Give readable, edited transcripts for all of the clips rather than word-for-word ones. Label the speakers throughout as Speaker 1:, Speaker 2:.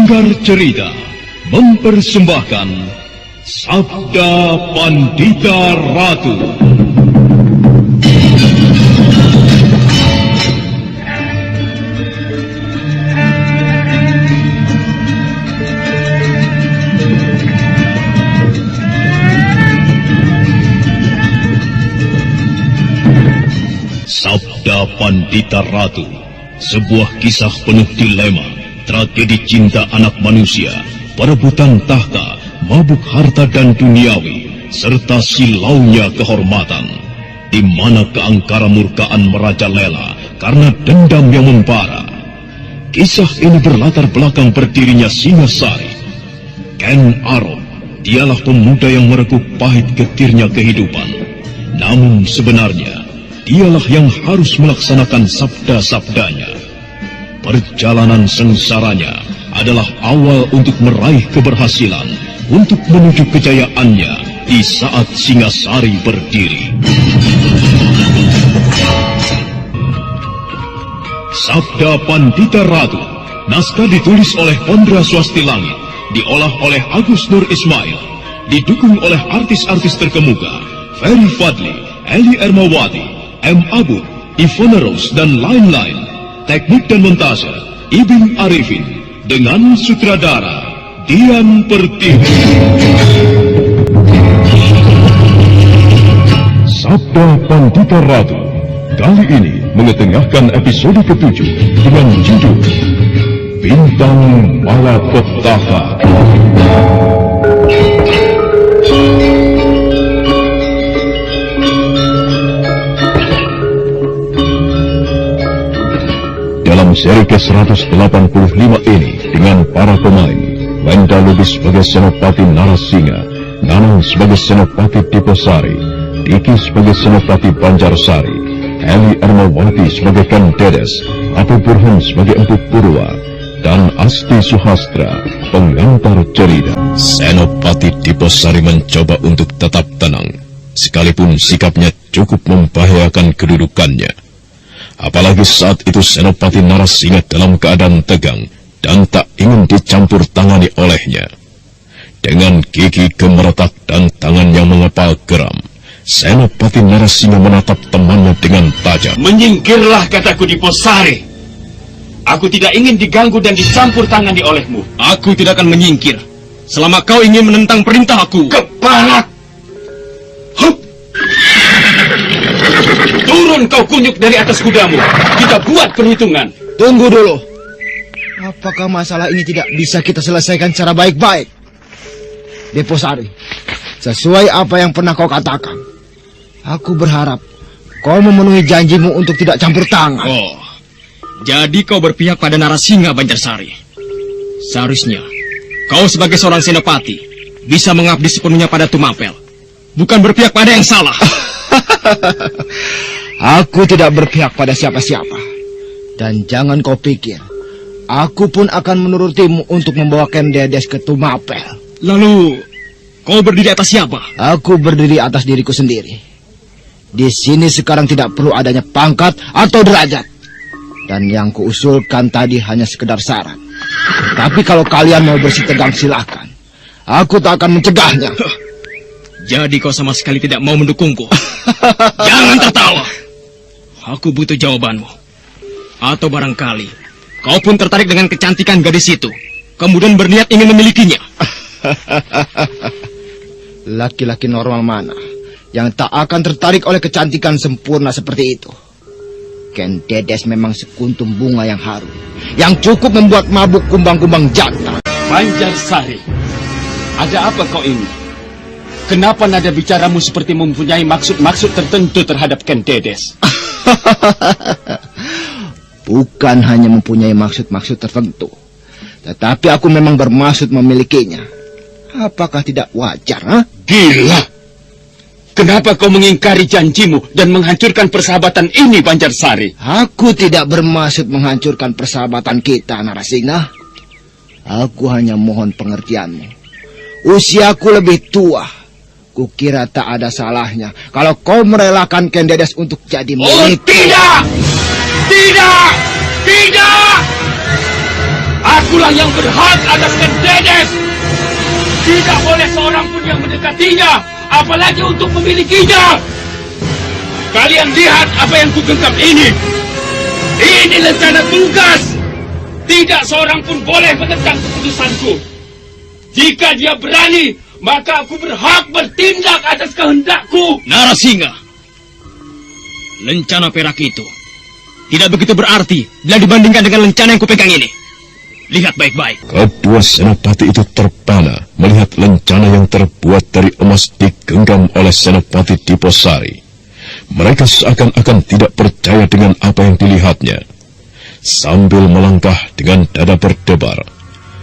Speaker 1: Sanggar Cerita mempersembahkan Sabda Pandita Ratu. Sabda Pandita Ratu, sebuah kisah penuh dilema, tragedi cinta anak manusia, perebutan tahta, mabuk harta dan duniawi, serta silaunya kehormatan, di mana keangkara murkaan merajalela karena dendam yang membara. Kisah ini berlatar belakang berdirinya Singasari. Ken Arok, dialah pemuda yang merekuk pahit getirnya kehidupan. Namun sebenarnya, dialah yang harus melaksanakan sabda-sabdanya. Perjalanan sengsaranya adalah awal untuk meraih keberhasilan, untuk menuju kejayaannya di saat Singasari berdiri. Sabda Pandita Ratu, naskah ditulis oleh Pondra Swasti Langit, diolah oleh Agus Nur Ismail, didukung oleh artis-artis terkemuka, Ferry Fadli, Eli Ermawati, M. Abu, Ivona Rose, dan lain-lain. Teknik dan montase Ibing Arifin, dengan sutradara Dian Pertiwi. Sabda Pandita Ratu kali ini mengetengahkan episode ke-7 dengan judul Bintang Malapetaka. Dalam seri ke-185 ini, dengan para pemain, Wenda Lubis sebagai Senopati Narasinga, Nanang sebagai Senopati Diposari, Diki sebagai Senopati Banjarsari, Eli Ermawati sebagai Ken Dedes, Abu Burhan sebagai Empu Purwa, dan Asti Suhastra, pengantar cerita. Senopati Diposari mencoba untuk tetap tenang, sekalipun sikapnya cukup membahayakan kedudukannya. Apalagi saat itu Senopati Narasinga dalam keadaan tegang dan tak ingin dicampur tangani olehnya. Dengan gigi gemeretak dan tangan yang mengepal geram, Senopati Narasinga menatap temannya dengan tajam.
Speaker 2: Menyingkirlah, kataku, Diposari. Aku tidak ingin diganggu dan dicampur tangani olehmu.
Speaker 3: Aku tidak akan menyingkir selama kau ingin menentang perintah aku.
Speaker 2: Kepala! Turun kau kunyuk dari atas kudamu. Kita buat perhitungan.
Speaker 4: Tunggu dulu. Apakah masalah ini tidak bisa kita selesaikan secara baik-baik? Diposari, sesuai apa yang pernah kau katakan, aku berharap kau memenuhi janjimu untuk tidak campur tangan.
Speaker 3: Oh, jadi kau berpihak pada Narasinga, Banjarsari. Seharusnya kau sebagai seorang senopati bisa mengabdi sepenuhnya pada Tumapel, bukan berpihak pada yang salah.
Speaker 4: Aku tidak berpihak pada siapa-siapa. Dan jangan kau pikir aku pun akan menurutimu untuk membawa Ken Dedes ke Tumapel.
Speaker 3: Lalu kau berdiri atas siapa?
Speaker 4: Aku berdiri atas diriku sendiri. Di sini sekarang tidak perlu adanya pangkat atau derajat. Dan yang kuusulkan tadi hanya sekedar saran. Tapi kalau kalian mau bersih tegang silahkan. Aku tak akan mencegahnya.
Speaker 3: Jadi kau sama sekali tidak mau mendukungku. Jangan tertawa. Aku butuh jawabanmu. Atau barangkali kau pun tertarik dengan kecantikan gadis itu, kemudian berniat ingin memilikinya.
Speaker 4: Laki-laki normal mana yang tak akan tertarik oleh kecantikan sempurna seperti itu? Ken Dedes memang sekuntum bunga yang harum, yang cukup membuat mabuk kumbang-kumbang jantan.
Speaker 2: Banjarsari, ada apa kau ini? Kenapa nada bicaramu seperti mempunyai maksud-maksud tertentu terhadap Ken Dedes?
Speaker 4: Bukan hanya mempunyai maksud-maksud tertentu, tetapi aku memang bermaksud memilikinya. Apakah tidak wajar, ha?
Speaker 2: Gila! Kenapa kau mengingkari janjimu dan menghancurkan persahabatan ini, Banjarsari?
Speaker 4: Aku tidak bermaksud menghancurkan persahabatan kita, Narasinga. Aku hanya mohon pengertianmu. Usiaku lebih tua. Kukira tak ada salahnya kalau kau merelakan Ken Dedes untuk jadi milikku.
Speaker 2: Oh, tidak! Tidak! Tidak! Aku Akulah yang berhak atas Ken Dedes. Tidak boleh seorang pun yang mendekatinya, apalagi untuk memilikinya. Kalian lihat apa yang kugenggam ini. Ini rencana tugas. Tidak seorang pun boleh menentang keputusanku. Jika dia berani, maka aku berhak bertindak atas kehendakku.
Speaker 3: Narasinga, lencana perak itu tidak begitu berarti bila dibandingkan dengan lencana yang kupegang ini. Lihat baik-baik.
Speaker 1: Kedua senopati itu terpana melihat lencana yang terbuat dari emas digenggam oleh Senopati Diposari. Mereka seakan-akan tidak percaya dengan apa yang dilihatnya. Sambil melangkah dengan dada berdebar,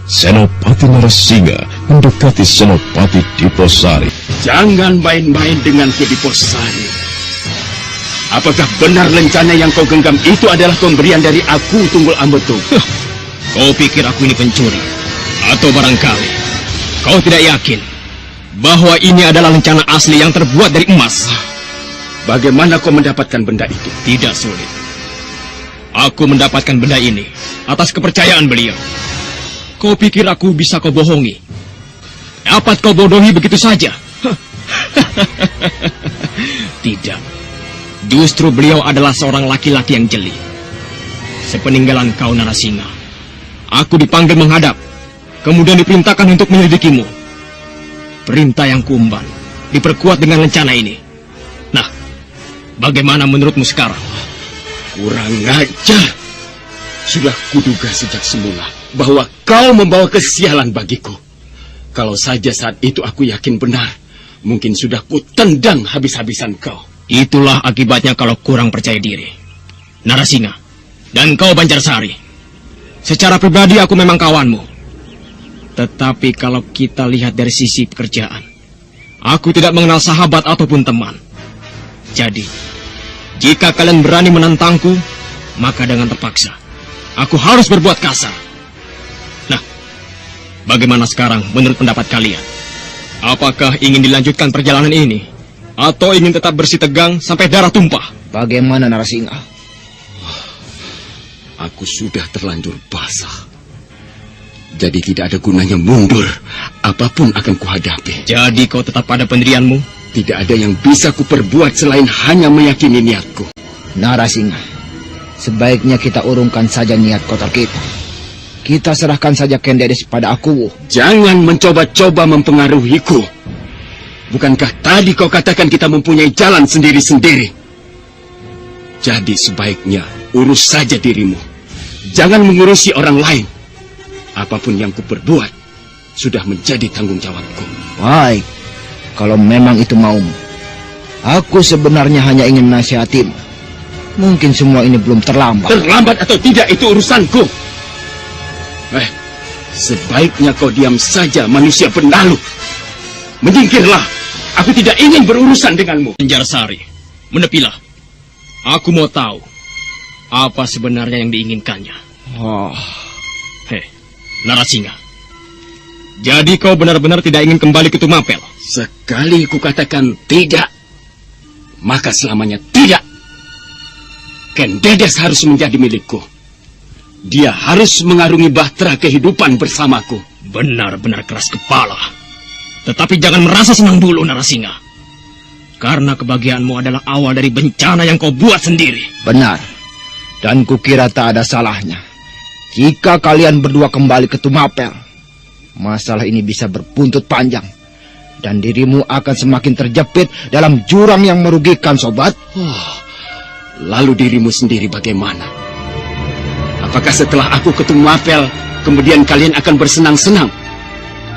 Speaker 1: Senopati Narasinga mendekati Senopati Diposari.
Speaker 2: Jangan main-main denganku, Diposari. Apakah benar lencana yang kau genggam itu adalah pemberian dari aku, Tunggul Ambetung?
Speaker 3: Kau pikir aku ini pencuri? Atau barangkali kau tidak yakin bahwa ini adalah lencana asli yang terbuat dari emas?
Speaker 2: Bagaimana kau mendapatkan benda itu?
Speaker 3: Tidak sulit. Aku mendapatkan benda ini atas kepercayaan beliau. Kau pikir aku bisa kau bohongi? Dapat kau bodohi begitu saja? Tidak. Justru beliau adalah seorang laki-laki yang jeli. Sepeninggalan kau, Narasinga, aku dipanggil menghadap, kemudian diperintahkan untuk menyelidikimu. Perintah yang kuemban diperkuat dengan lencana ini. Nah, bagaimana menurutmu sekarang?
Speaker 2: Kurang ajar. Sudah kuduga sejak semula bahwa kau membawa kesialan bagiku. Kalau saja saat itu aku yakin benar, mungkin sudah kutendang habis-habisan kau.
Speaker 3: Itulah akibatnya kalau kurang percaya diri. Narasinga, dan kau Banjarsari. Secara pribadi aku memang kawanmu. Tetapi kalau kita lihat dari sisi pekerjaan, aku tidak mengenal sahabat ataupun teman. Jadi, jika kalian berani menantangku, maka dengan terpaksa, aku harus berbuat kasar. Nah, bagaimana sekarang menurut pendapat kalian? Apakah ingin dilanjutkan perjalanan ini? Atau ingin tetap bersih tegang sampai darah tumpah?
Speaker 4: Bagaimana, Narasinga?
Speaker 2: Aku sudah terlanjur basah. Jadi tidak ada gunanya mundur. Apapun akan kuhadapi.
Speaker 3: Jadi kau tetap pada pendirianmu?
Speaker 2: Tidak ada yang bisa kuperbuat selain hanya meyakini niatku.
Speaker 4: Narasinga, sebaiknya kita urungkan saja niat kotor kita. Kita serahkan saja Ken Dedes pada aku.
Speaker 2: Jangan mencoba-coba mempengaruhiku. Bukankah tadi kau katakan kita mempunyai jalan sendiri-sendiri? Jadi sebaiknya urus saja dirimu. Jangan mengurusi orang lain. Apapun yang kuperbuat sudah menjadi tanggung jawabku.
Speaker 4: Baik, kalau memang itu maumu. Aku sebenarnya hanya ingin menasihatimu. Mungkin semua ini belum terlambat.
Speaker 2: Terlambat atau tidak itu urusanku. Sebaiknya kau diam saja, manusia penalu. Menyingkirlah. Aku tidak ingin berurusan denganmu.
Speaker 3: Banjarsari, menepilah. Aku mau tahu apa sebenarnya yang diinginkannya. Hei, Narasinga. Jadi kau benar-benar tidak ingin kembali ke Tumapel?
Speaker 2: Sekali kukatakan tidak, maka selamanya tidak. Ken Dedes harus menjadi milikku. Dia harus mengarungi bahtera kehidupan bersamaku.
Speaker 3: Benar-benar keras kepala. Tetapi jangan merasa senang dulu, Narasinga. Karena kebahagiaanmu adalah awal dari bencana yang kau buat sendiri.
Speaker 4: Benar. Dan kukira tak ada salahnya jika kalian berdua kembali ke Tumapel. Masalah ini bisa berbuntut panjang. Dan dirimu akan semakin terjepit dalam jurang yang merugikan, sobat.
Speaker 2: Lalu dirimu sendiri bagaimana? Apakah setelah aku ke Tumapel, kemudian kalian akan bersenang-senang?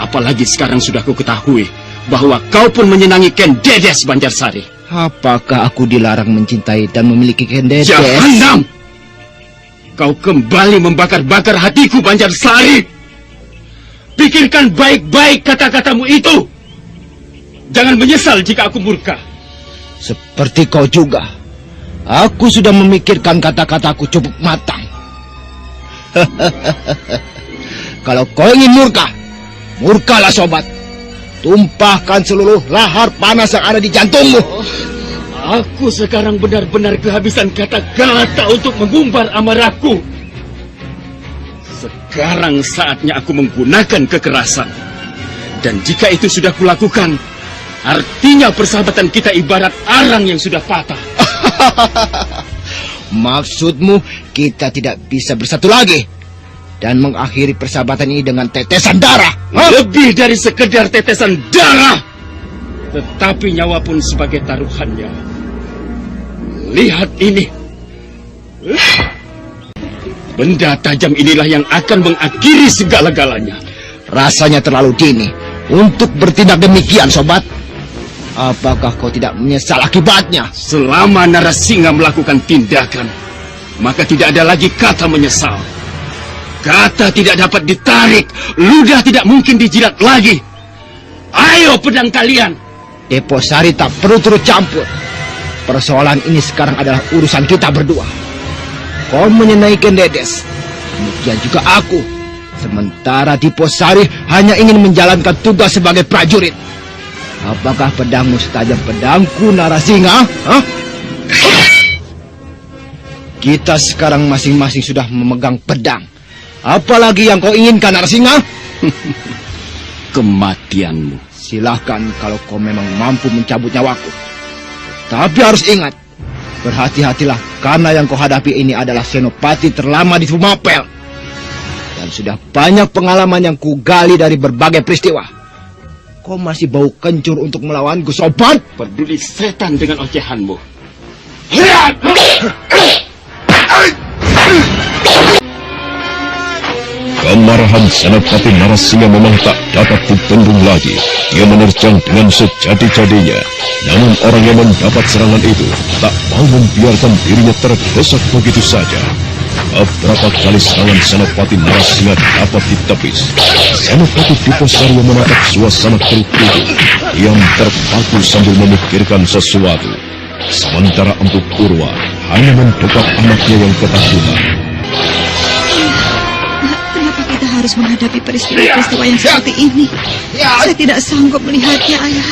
Speaker 2: Apalagi sekarang sudah ku ketahui bahwa kau pun menyenangi Ken Dedes, Banjarsari.
Speaker 4: Apakah aku dilarang mencintai dan memiliki Ken Dedes?
Speaker 2: Jahanam! Kau kembali membakar-bakar hatiku, Banjarsari. Pikirkan baik-baik kata-katamu itu. Jangan menyesal jika aku murka.
Speaker 4: Seperti kau juga. Aku sudah memikirkan kata-kataku cukup matang. Kalau kau ingin murka, murkalah, sobat. Tumpahkan seluruh lahar panas yang ada di jantungmu.
Speaker 2: Aku sekarang benar-benar kehabisan kata-kata untuk mengumbar amarahku. Sekarang saatnya aku menggunakan kekerasan. Dan jika itu sudah kulakukan, artinya persahabatan kita ibarat arang yang sudah patah.
Speaker 4: Maksudmu kita tidak bisa bersatu lagi dan mengakhiri persahabatan ini dengan tetesan darah?
Speaker 2: Lebih dari sekedar tetesan darah, tetapi nyawa pun sebagai taruhannya. Lihat ini. Benda tajam inilah yang akan mengakhiri segala-galanya.
Speaker 4: Rasanya terlalu dini untuk bertindak demikian, sobat. Apakah kau tidak menyesal akibatnya?
Speaker 2: Selama Narasinga melakukan tindakan, maka tidak ada lagi kata menyesal. Kata tidak dapat ditarik, ludah tidak mungkin dijilat lagi. Ayo pedang kalian.
Speaker 4: Deposari tak perlu turut campur. Persoalan ini sekarang adalah urusan kita berdua. Kau menyenaikan Dedes, demikian juga aku. Sementara Deposari hanya ingin menjalankan tugas sebagai prajurit. Apakah pedangmu setajam pedangku, Narasinga? Hah? Kita sekarang masing-masing sudah memegang pedang. Apalagi yang kau inginkan, Narasinga?
Speaker 2: Kematianmu.
Speaker 4: Silahkan kalau kau memang mampu mencabut nyawaku. Tapi harus ingat, berhati-hatilah karena yang kau hadapi ini adalah senopati terlama di Tumapel. Dan sudah banyak pengalaman yang kugali dari berbagai peristiwa. Kau masih bau kencur untuk melawanku, sobat?
Speaker 2: Peduli setan dengan ocehanmu.
Speaker 1: Kemarahan Senopati Narasinga memang tak dapat dibendung lagi. Dia menerjang dengan sejadi-jadinya. Namun orang yang mendapat serangan itu tak mau membiarkan dirinya terdesak begitu saja. Beberapa kali serangan Senopati Narasinga dapat ditepis. Senopati Deposari yang menatap suasana keruk itu, diam terpaku sambil memikirkan sesuatu. Sementara Empu Purwa hanya mendekap anaknya yang ketakutan.
Speaker 5: Kenapa kita harus menghadapi peristiwa-peristiwa yang seperti ini? Saya tidak sanggup melihatnya, Ayah.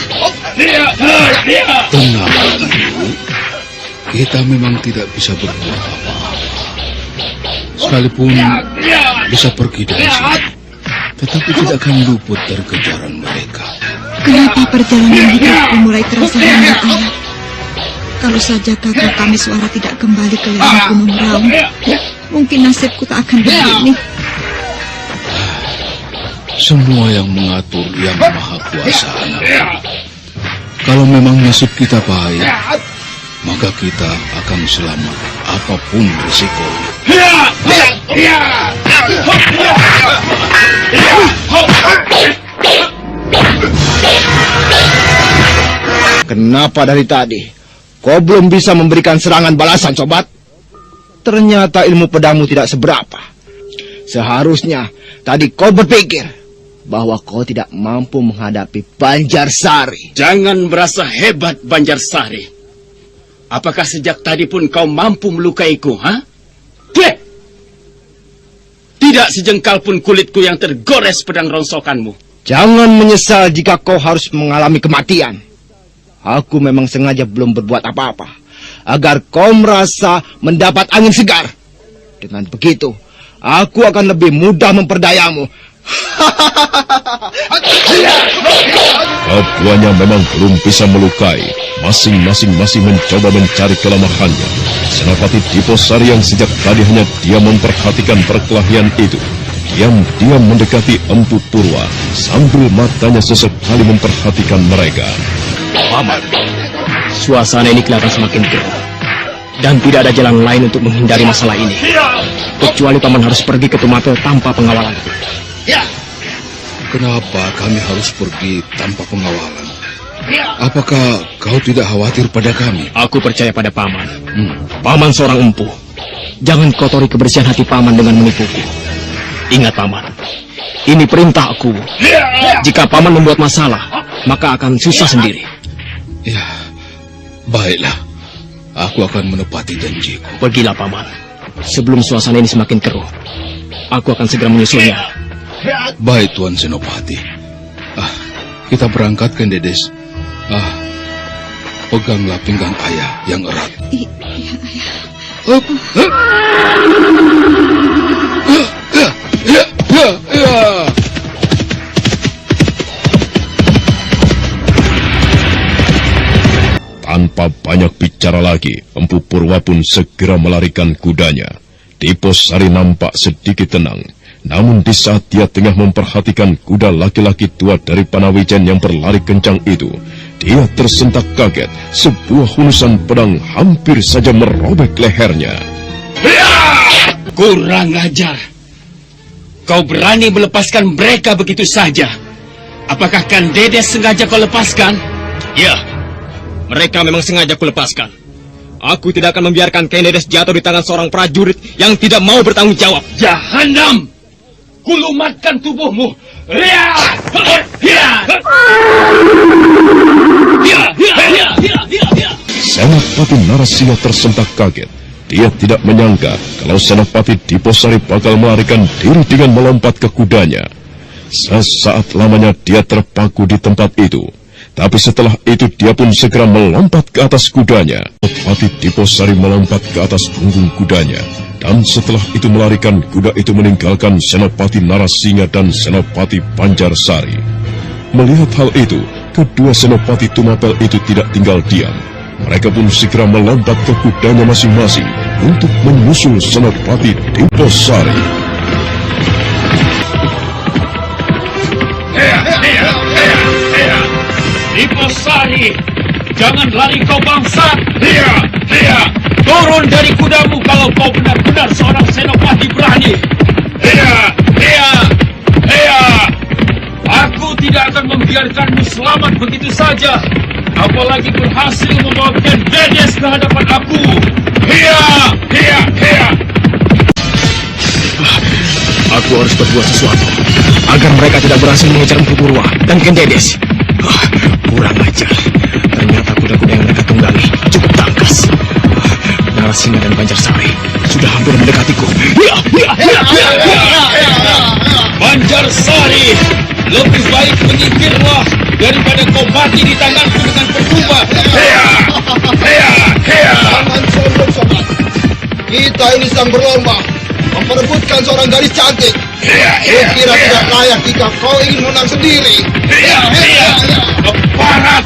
Speaker 6: Tenang, Ibu. Kita memang tidak bisa berbuat apa-apa. Sekalipun bisa pergi dari sini, tetapi tidak akan luput dari kejaran mereka.
Speaker 5: Kenapa perjalanan hidupku mulai terasa hangat, Ayah? Kalau saja kakak kami suara tidak kembali ke lereng Gunung Raung, mungkin nasibku tak akan begini.
Speaker 6: Semua yang mengatur Yang Maha Kuasa, anak. Kalau memang nasib kita baik, maka kita akan selamat apapun risikonya.
Speaker 4: Kenapa dari tadi kau belum bisa memberikan serangan balasan, sobat? Ternyata ilmu pedangmu tidak seberapa. Seharusnya tadi kau berpikir bahwa kau tidak mampu menghadapi Banjarsari.
Speaker 2: Jangan merasa hebat, Banjarsari. Apakah sejak tadi pun kau mampu melukaiku, ha? Tidak sejengkal pun kulitku yang tergores pedang rongsokanmu.
Speaker 4: Jangan menyesal jika kau harus mengalami kematian. Aku memang sengaja belum berbuat apa-apa, agar kau merasa mendapat angin segar. Dengan begitu, aku akan lebih mudah memperdayamu.
Speaker 1: Keduanya memang belum bisa melukai. Masing-masing masih mencoba mencari kelemahannya. Senopati Deposari yang sejak tadi hanya diam memperhatikan perkelahian itu, diam-diam mendekati Empu Purwa sambil matanya sesekali memperhatikan mereka.
Speaker 3: Paman, suasana ini kelihatan semakin keruh. Dan tidak ada jalan lain untuk menghindari masalah ini. Kecuali Paman harus pergi ke Tumapel tanpa pengawalan.
Speaker 6: Kenapa kami harus pergi tanpa pengawalan? Apakah kau tidak khawatir pada kami?
Speaker 3: Aku percaya pada Paman. Paman seorang empu. Jangan kotori kebersihan hati Paman dengan menipuku. Ingat Paman, ini perintah aku. Jika Paman membuat masalah, maka akan susah sendiri.
Speaker 6: Ya, baiklah. Aku akan menepati janjiku.
Speaker 3: Pergilah Paman. Sebelum suasana ini semakin keruh, aku akan segera menyusulnya.
Speaker 6: Baik, Tuan Senopati. Kita berangkat ke Dedes. Peganglah pinggang ayah yang erat.
Speaker 5: Iya, Ayah.
Speaker 1: berbicara lagi, Empu Purwa pun segera melarikan kudanya. Diposari nampak sedikit tenang. Namun di saat dia tengah memperhatikan kuda laki-laki tua dari Panawijen yang berlari kencang itu, dia tersentak kaget. Sebuah hulusan pedang hampir saja merobek lehernya.
Speaker 2: Kurang ajar. Kau berani melepaskan mereka begitu saja? Apakah Kang Dedes sengaja kau lepaskan?
Speaker 3: Ya, mereka memang sengaja kulepaskan. Aku tidak akan membiarkan Kang Dedes jatuh di tangan seorang prajurit yang tidak mau bertanggung jawab.
Speaker 2: Jahanam! Kulumatkan tubuhmu.
Speaker 1: Senopati Narasingha tersentak kaget. Dia tidak menyangka kalau Senopati Diposari bakal melarikan diri dengan melompat ke kudanya. Sesaat lamanya dia terpaku di tempat itu. Tapi setelah itu dia pun segera melompat ke atas kudanya. Senopati Diposari melompat ke atas punggung kudanya. Dan setelah itu melarikan kuda itu meninggalkan Senopati Narasingha dan Senopati Banjarsari. Melihat hal itu, kedua Senopati Tumapel itu tidak tinggal diam. Mereka pun segera melompat ke kudanya masing-masing untuk menyusul Senopati Diposari.
Speaker 2: Diposari, jangan lari kau bangsat. Turun dari kudamu kalau kau benar-benar seorang senopati berani. Aku tidak akan membiarkanmu selamat begitu saja. Apalagi berhasil membawa Kang Dedes ke hadapan aku.
Speaker 3: Aku harus berbuat sesuatu agar mereka tidak berhasil mengejar Empu Purwa dan Kang Dedes. Kurang ajar. Ternyata kuda-kuda yang mereka tunggangi cukup tangkas. Narasingha dan Banjarsari sudah hampir mendekatiku.
Speaker 2: Banjarsari, lebih baik menyingkirlah daripada kau mati di tanganku dengan percuma.
Speaker 4: Jangan sombong, sobat. Kita ini sedang berlomba memperebutkan seorang gadis cantik. Kira tidak layak jika kau ingin menang sendiri.
Speaker 2: Keparat,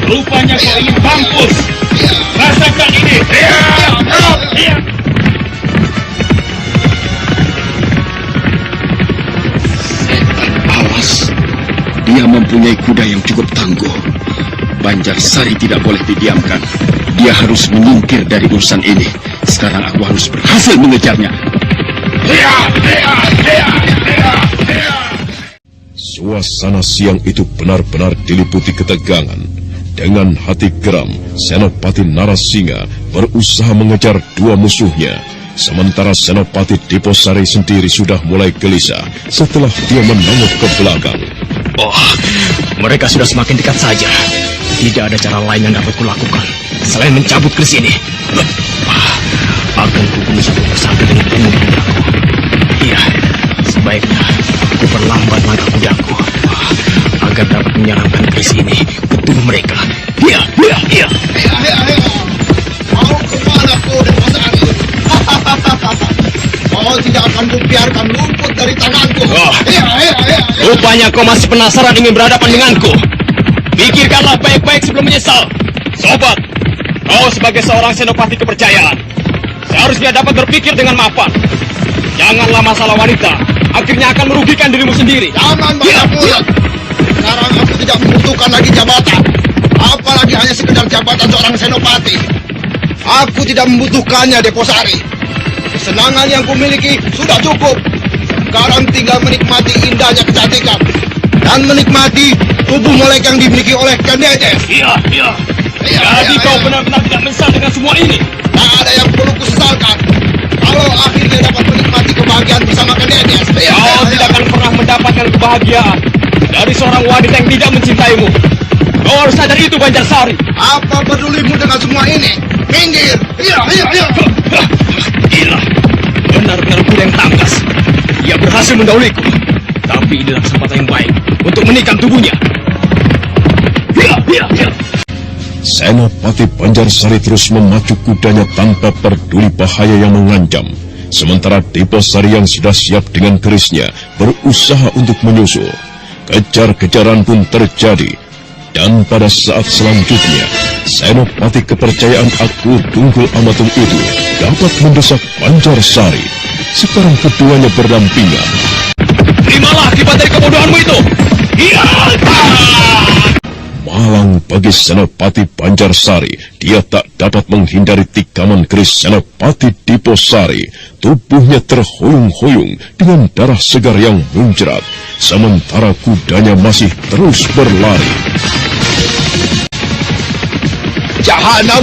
Speaker 2: rupanya kau ingin mampus. Rasakan ini.
Speaker 6: Awas, dia mempunyai kuda yang cukup tangguh. Banjarsari tidak boleh didiamkan. Dia harus menyingkir dari urusan ini. Sekarang aku harus berhasil mengejarnya.
Speaker 1: Suasana siang itu benar-benar diliputi ketegangan. Dengan hati geram, Senopati Narasingha berusaha mengejar dua musuhnya. Sementara Senopati Diposari sendiri sudah mulai gelisah setelah dia menengok ke belakang.
Speaker 3: Mereka sudah semakin dekat saja. Tidak ada cara lain yang dapat kulakukan selain mencabut ke sini. Akan kubunuh satu persatu dengan punggung kudaku. Iya, sebaiknya aku perlambat langkah kudaku agar dapat menyerangkan keris ini ke tubuh mereka.
Speaker 4: Mau kemana kau, Diposari? Kau tidak akan kubiarkan luput dari tanganku.
Speaker 3: Rupanya kau masih penasaran ingin berhadapan denganku. Pikirkanlah baik-baik sebelum menyesal. Sobat, kau sebagai seorang senopati kepercayaan seharusnya dapat berpikir dengan mapan. Janganlah masalah wanita akhirnya akan merugikan dirimu sendiri.
Speaker 4: Jangan banyak mulut. Sekarang aku tidak membutuhkan lagi jabatan. Apalagi hanya sekedar jabatan seorang senopati. Aku tidak membutuhkannya, Diposari. Kesenangan yang kumiliki sudah cukup. Sekarang tinggal menikmati indahnya kecantikan dan menikmati tubuh molek yang dimiliki oleh Kang Dedes.
Speaker 2: Jadi kau benar-benar tidak menyesal dengan semua ini.
Speaker 4: Tak ada yang perlu kusesalkan. Kalau akhirnya dapat menikmati kebahagiaan bersama Kang Dedes.
Speaker 3: Kau tidak akan pernah mendapatkan kebahagiaan dari seorang wanita yang tidak mencintaimu. Kau harus sadar itu, Banjarsari.
Speaker 4: Apa pedulimu dengan semua ini? Minggir!
Speaker 3: Gila, benar-benar kuda yang tangkas. Dia berhasil mendahuluiku. Tapi inilah kesempatan yang baik untuk menikam tubuhnya.
Speaker 1: Senopati Banjarsari terus memacu kudanya tanpa peduli bahaya yang mengancam. Sementara Diposari yang sudah siap dengan kerisnya berusaha untuk menyusul. Kejar-kejaran pun terjadi. Dan pada saat selanjutnya, senopati kepercayaan aku Tunggul Amatung itu dapat mendesak Banjarsari. Sekarang keduanya berdampingan.
Speaker 3: Terimalah akibat dari kebodohanmu itu. Iya.
Speaker 1: Malang bagi Senopati Banjarsari, dia tak dapat menghindari tikaman keris Senopati Diposari. Tubuhnya terhoyung-hoyung dengan darah segar yang muncrat, sementara kudanya masih terus berlari.
Speaker 4: Jahanam!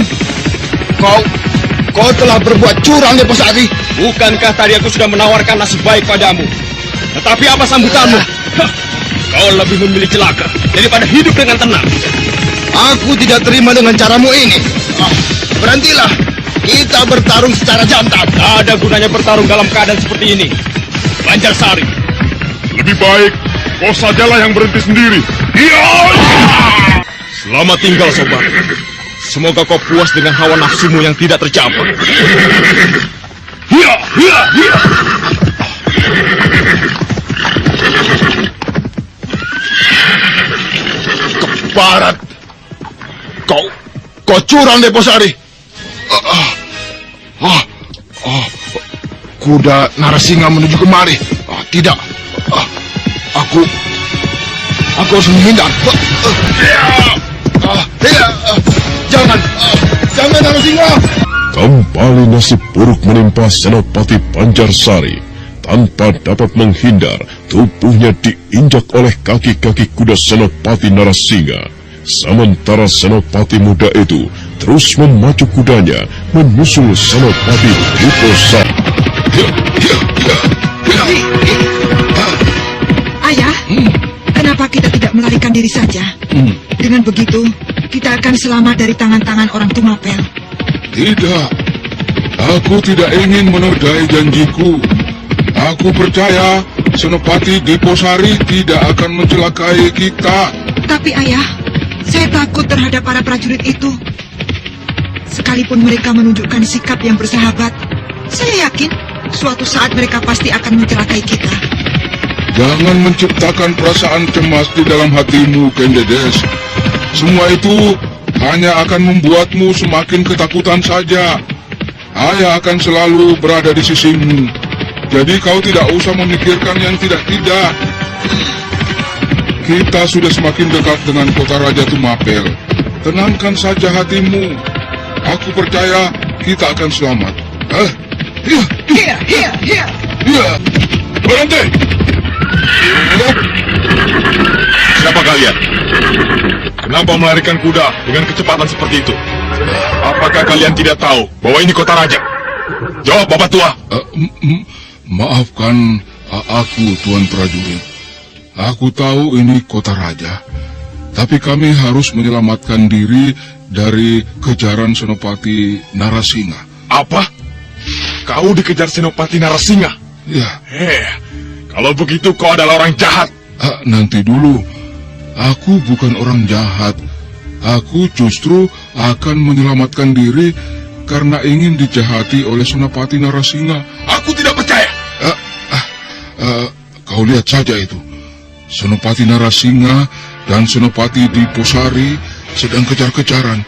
Speaker 4: Kau telah berbuat curang, Deposari.
Speaker 3: Bukankah tadi aku sudah menawarkan nasib baik padamu? Tetapi apa sambutanmu? Hah, kau lebih memilih celaka daripada hidup dengan tenang.
Speaker 4: Aku tidak terima dengan caramu ini. Berhentilah. Kita bertarung secara jantan.
Speaker 3: Tak ada gunanya bertarung dalam keadaan seperti ini. Banjarsari,
Speaker 1: Lebih baik kau sajalah yang berhenti sendiri.
Speaker 3: selamat tinggal sobat. Semoga kau puas dengan hawa nafsumu yang tidak tercapai.
Speaker 4: Barat. Kau curang, Deposari. Kuda Narasinga menuju kemari. Tidak. Aku harus menghindar. Jangan Narasinga.
Speaker 1: Kembali nasib buruk menimpa Senopati Banjarsari. Tanpa dapat menghindar, tubuhnya diinjak oleh kaki-kaki kuda Senopati Narasinga. Sementara Senopati muda itu terus memacu kudanya menyusul Senopati Diposari.
Speaker 5: Ayah, kenapa kita tidak melarikan diri saja? Dengan begitu, kita akan selamat dari tangan-tangan orang Tumapel.
Speaker 6: Tidak. Aku tidak ingin menodai janjiku. Aku percaya Senopati Diposari tidak akan mencelakai kita.
Speaker 5: Tapi ayah, saya takut terhadap para prajurit itu. Sekalipun mereka menunjukkan sikap yang bersahabat, saya yakin suatu saat mereka pasti akan mencelakai kita.
Speaker 6: Jangan menciptakan perasaan cemas di dalam hatimu, Kendedes. Semua itu hanya akan membuatmu semakin ketakutan saja. Ayah akan selalu berada di sisimu. Jadi kau tidak usah memikirkan yang tidak-tidak. Kita sudah semakin dekat dengan kota Raja Tumapel. Tenangkan saja hatimu. Aku percaya kita akan selamat.
Speaker 1: Berhenti! Siapa kalian? Kenapa melarikan kuda dengan kecepatan seperti itu? Apakah kalian tidak tahu bahwa ini kota raja? Jawab, Bapak Tua.
Speaker 6: Maafkan aku, Tuan Prajurit. Aku tahu ini kota raja. Tapi kami harus menyelamatkan diri dari kejaran Senopati Narasinga.
Speaker 1: Apa? Kau dikejar Senopati Narasinga?
Speaker 6: Ya,
Speaker 1: Kalau begitu kau adalah orang jahat.
Speaker 6: nanti dulu. Aku bukan orang jahat. Aku justru akan menyelamatkan diri karena ingin dijahati oleh Senopati Narasinga.
Speaker 1: Aku tidak percaya.
Speaker 6: Kau lihat saja itu. Senopati Narasinga dan Senopati Diposari sedang kejar-kejaran.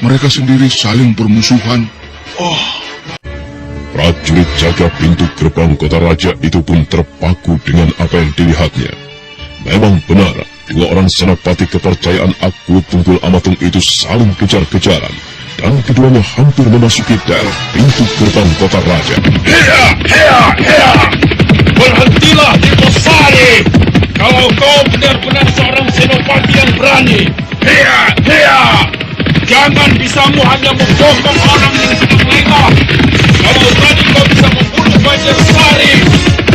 Speaker 6: Mereka sendiri saling bermusuhan.
Speaker 1: Prajurit jaga pintu gerbang kota raja itu pun terpaku dengan apa yang dilihatnya. Memang benar, dua orang senopati kepercayaan aku Tunggul Amatung itu saling kejar-kejaran, dan keduanya hampir memasuki daerah pintu gerbang kota raja.
Speaker 2: Berhentilah, Diposari! Kalau kau benar-benar seorang senopati yang berani, jangan bisamu hanya membokong orang yang sedang lengah. Kalau tadi kau bisa membunuh Banjarsari,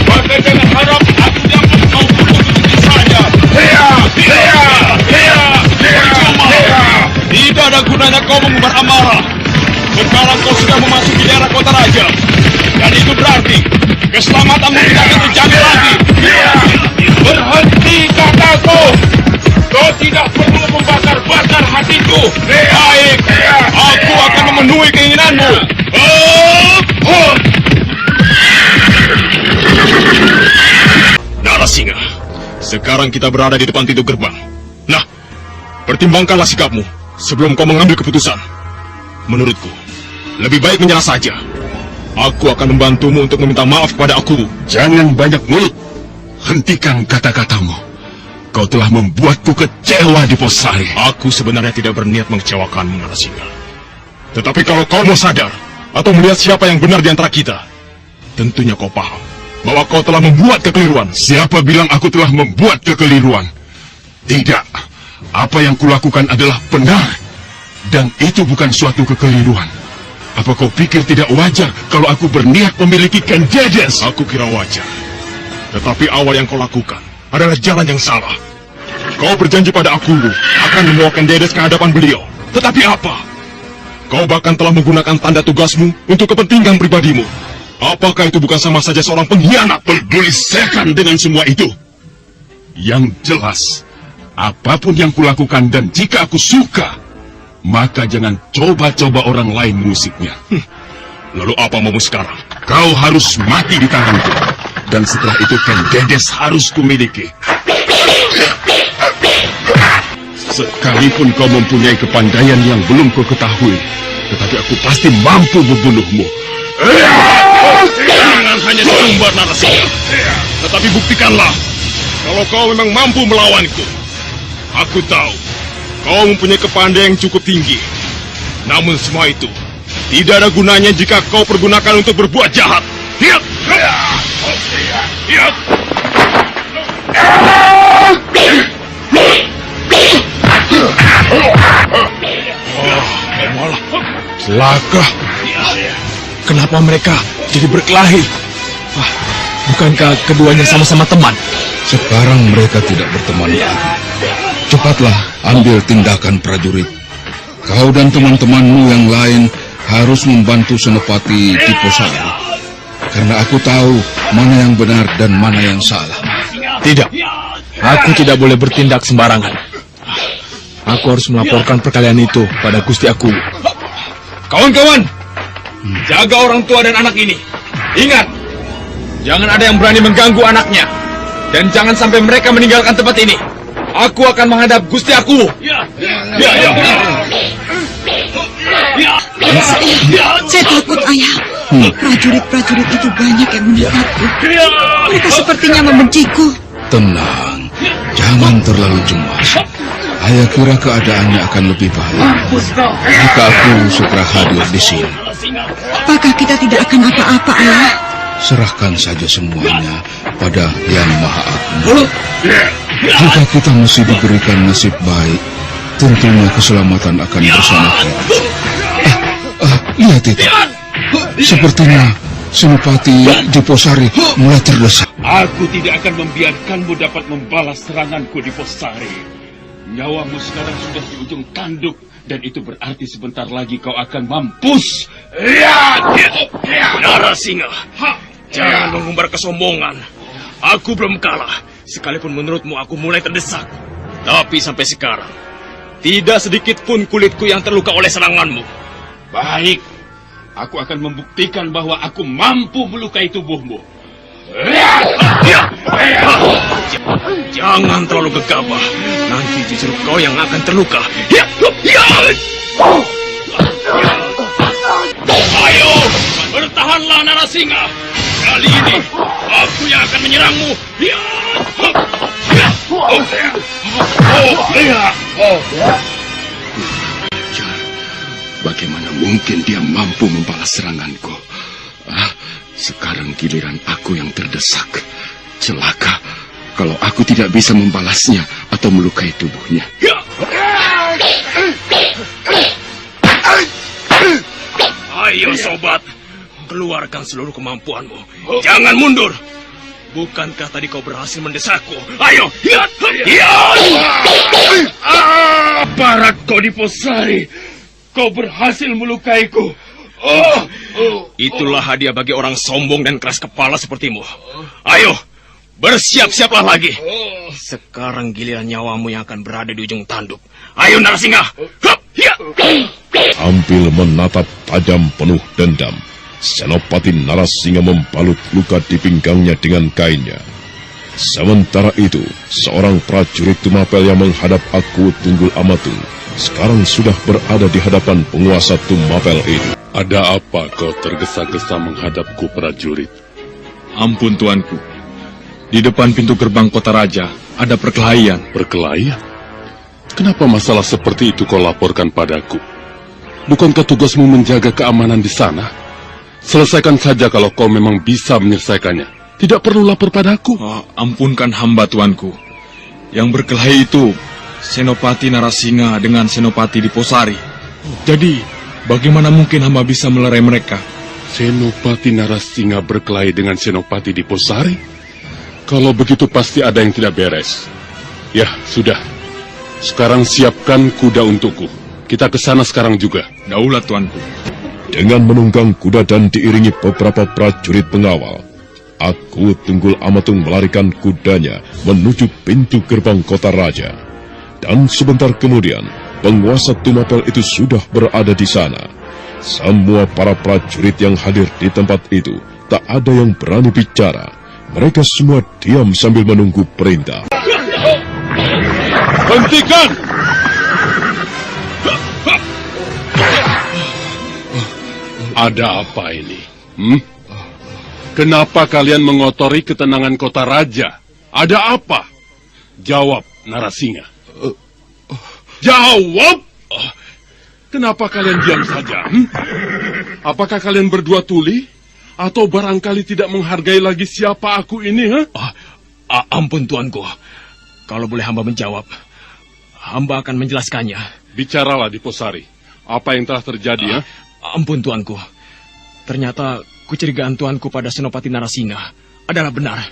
Speaker 2: maka jangan harap aku dapat kau bunuh begitu saja. Percuma. Tidak ada gunanya kau mengumbar amarah. Sekarang kau sudah memasuki daerah kota raja, dan itu berarti keselamatanmu tidak akan terjaga lagi. Berhenti, kataku! Kau tidak perlu membakar-bakar hatiku. Baik, aku akan memenuhi keinginanmu.
Speaker 1: Narasinga, sekarang kita berada di depan pintu gerbang. Nah, pertimbangkanlah sikapmu.
Speaker 3: sebelum kau mengambil keputusan, menurutku, lebih baik menyerah saja. Aku akan membantumu untuk meminta maaf kepada aku.
Speaker 6: Jangan banyak mulut. Hentikan kata-katamu. Kau telah membuatku kecewa di Posari.
Speaker 3: Aku sebenarnya tidak berniat mengecewakanmu, Narasinga. Tetapi kalau kau mau sadar, atau melihat siapa yang benar di antara kita, tentunya kau paham bahwa kau telah membuat kekeliruan.
Speaker 6: Siapa bilang aku telah membuat kekeliruan? Tidak. Apa yang kulakukan adalah benar. Dan itu bukan suatu kekeliruan. Apa kau pikir tidak wajar kalau aku berniat memiliki Ken Dedes?
Speaker 3: Aku kira wajar. Tetapi awal yang kau lakukan adalah jalan yang salah. Kau berjanji pada aku akan membawa Ken Dedes ke hadapan beliau. Tetapi apa? Kau bahkan telah menggunakan tanda tugasmu untuk kepentingan pribadimu. Apakah itu bukan sama saja seorang pengkhianat?
Speaker 6: Peduli sekan dengan semua itu. Yang jelas, apapun yang kulakukan dan jika aku suka, maka jangan coba-coba orang lain musiknya.
Speaker 3: Lalu apa maumu sekarang?
Speaker 6: Kau harus mati di tanganku. Dan setelah itu Ken Dedes harus kumiliki. Sekalipun kau mempunyai kepandaian yang belum kau ketahui, tetapi aku pasti mampu membunuhmu.
Speaker 3: Jangan hanya sumber Narasinga. Tetapi buktikanlah kalau kau memang mampu melawanku. Aku tahu kau mempunyai kepandaian yang cukup tinggi. Namun semua itu tidak ada gunanya jika kau pergunakan untuk berbuat jahat. Hiat! Hiat!
Speaker 6: Malah celaka.
Speaker 3: Kenapa mereka jadi berkelahi? Bukankah keduanya sama-sama teman?
Speaker 6: Sekarang mereka tidak berteman lagi. Cepatlah ambil tindakan prajurit. Kau dan teman-temanmu yang lain harus membantu Senopati Diposari. Karena aku tahu mana yang benar dan mana yang salah.
Speaker 3: Tidak. Aku tidak boleh bertindak sembarangan. Aku harus melaporkan perkelahian itu pada Gusti Aku. Kawan-kawan, jaga orang tua dan anak ini. Ingat, jangan ada yang berani mengganggu anaknya. Dan jangan sampai mereka meninggalkan tempat ini. Aku akan menghadap Gusti Aku.
Speaker 5: Saya takut, Ayah. Prajurit-prajurit itu banyak yang mendekatku. Mereka sepertinya membenciku.
Speaker 6: Tenang, jangan terlalu cemas. Ayah kira keadaannya akan lebih baik jika aku segera hadir di sini.
Speaker 5: Apakah kita tidak akan apa-apa, Ayah?
Speaker 6: Serahkan saja semuanya pada Yang Maha Agung. Jika kita masih diberikan nasib baik, tentunya keselamatan akan bersama kita. Lihat itu. Sepertinya Senopati Diposari mulai terdesak.
Speaker 2: Aku tidak akan membiarkanmu dapat membalas seranganku di Posari. Nyawamu sekarang sudah di ujung tanduk, dan itu berarti sebentar lagi kau akan mampus.
Speaker 3: Narasinga, jangan mengumbar kesombongan. Aku belum kalah, sekalipun menurutmu aku mulai terdesak. Tapi sampai sekarang, tidak sedikit pun kulitku yang terluka oleh seranganmu.
Speaker 2: Baik, aku akan membuktikan bahwa aku mampu melukai tubuhmu.
Speaker 3: Jangan terlalu gegabah, nanti justru kau yang akan terluka.
Speaker 2: Ayo, bertahanlah Narasinga. Kali ini, aku yang akan menyerangmu.
Speaker 6: Bagaimana mungkin dia mampu membalas seranganku? Sekarang giliran aku yang terdesak. Celaka kalau aku tidak bisa membalasnya atau melukai tubuhnya.
Speaker 3: Ayo sobat, keluarkan seluruh kemampuanmu. Jangan mundur. Bukankah tadi kau berhasil mendesakku? Ayo, hiat!
Speaker 2: Barat kau di Posari. Kau berhasil melukaiku.
Speaker 3: Itulah hadiah bagi orang sombong dan keras kepala sepertimu. Ayo, bersiap-siaplah lagi. Sekarang giliran nyawamu yang akan berada di ujung tanduk. Ayo Narasinga.
Speaker 1: Sambil menatap tajam penuh dendam, Senopati Narasinga membalut luka di pinggangnya dengan kainnya. Sementara itu, seorang prajurit Tumapel yang menghadap Aku Tunggul Amatung sekarang sudah berada di hadapan penguasa Tumapel itu.
Speaker 7: Ada apa kau tergesa-gesa menghadapku, prajurit?
Speaker 8: Ampun tuanku, di depan pintu gerbang kota raja ada perkelahian.
Speaker 7: Perkelahian? Kenapa masalah seperti itu kau laporkan padaku? Bukankah tugasmu menjaga keamanan di sana? Selesaikan saja kalau kau memang bisa menyelesaikannya. Tidak perlu lapor padaku.
Speaker 8: Ampunkan hamba tuanku. Yang berkelahi itu Senopati Narasinga dengan Senopati Diposari. Jadi, bagaimana mungkin hamba bisa melerai mereka?
Speaker 7: Senopati Narasinga berkelahi dengan Senopati Diposari? Kalau begitu pasti ada yang tidak beres. Ya, sudah. Sekarang siapkan kuda untukku. Kita ke sana sekarang juga.
Speaker 8: Daulat tuanku.
Speaker 1: Dengan menunggang kuda dan diiringi beberapa prajurit pengawal, Aku Tunggul Amatung melarikan kudanya menuju pintu gerbang kota raja. Dan sebentar kemudian, penguasa Tumapel itu sudah berada di sana. Semua para prajurit yang hadir di tempat itu, tak ada yang berani bicara. Mereka semua diam sambil menunggu perintah.
Speaker 7: Hentikan! Ada apa ini? Kenapa kalian mengotori ketenangan kota raja? Ada apa? Jawab, Narasinga. Jawab! Kenapa kalian diam saja? Apakah kalian berdua tuli? Atau barangkali tidak menghargai lagi siapa aku ini?
Speaker 3: Ampun tuanku, kalau boleh hamba menjawab, hamba akan menjelaskannya.
Speaker 7: Bicaralah, Diposari. Apa yang telah terjadi?
Speaker 3: Ampun tuanku, ternyata kecurigaan tuanku pada Senopati Narasinga adalah benar.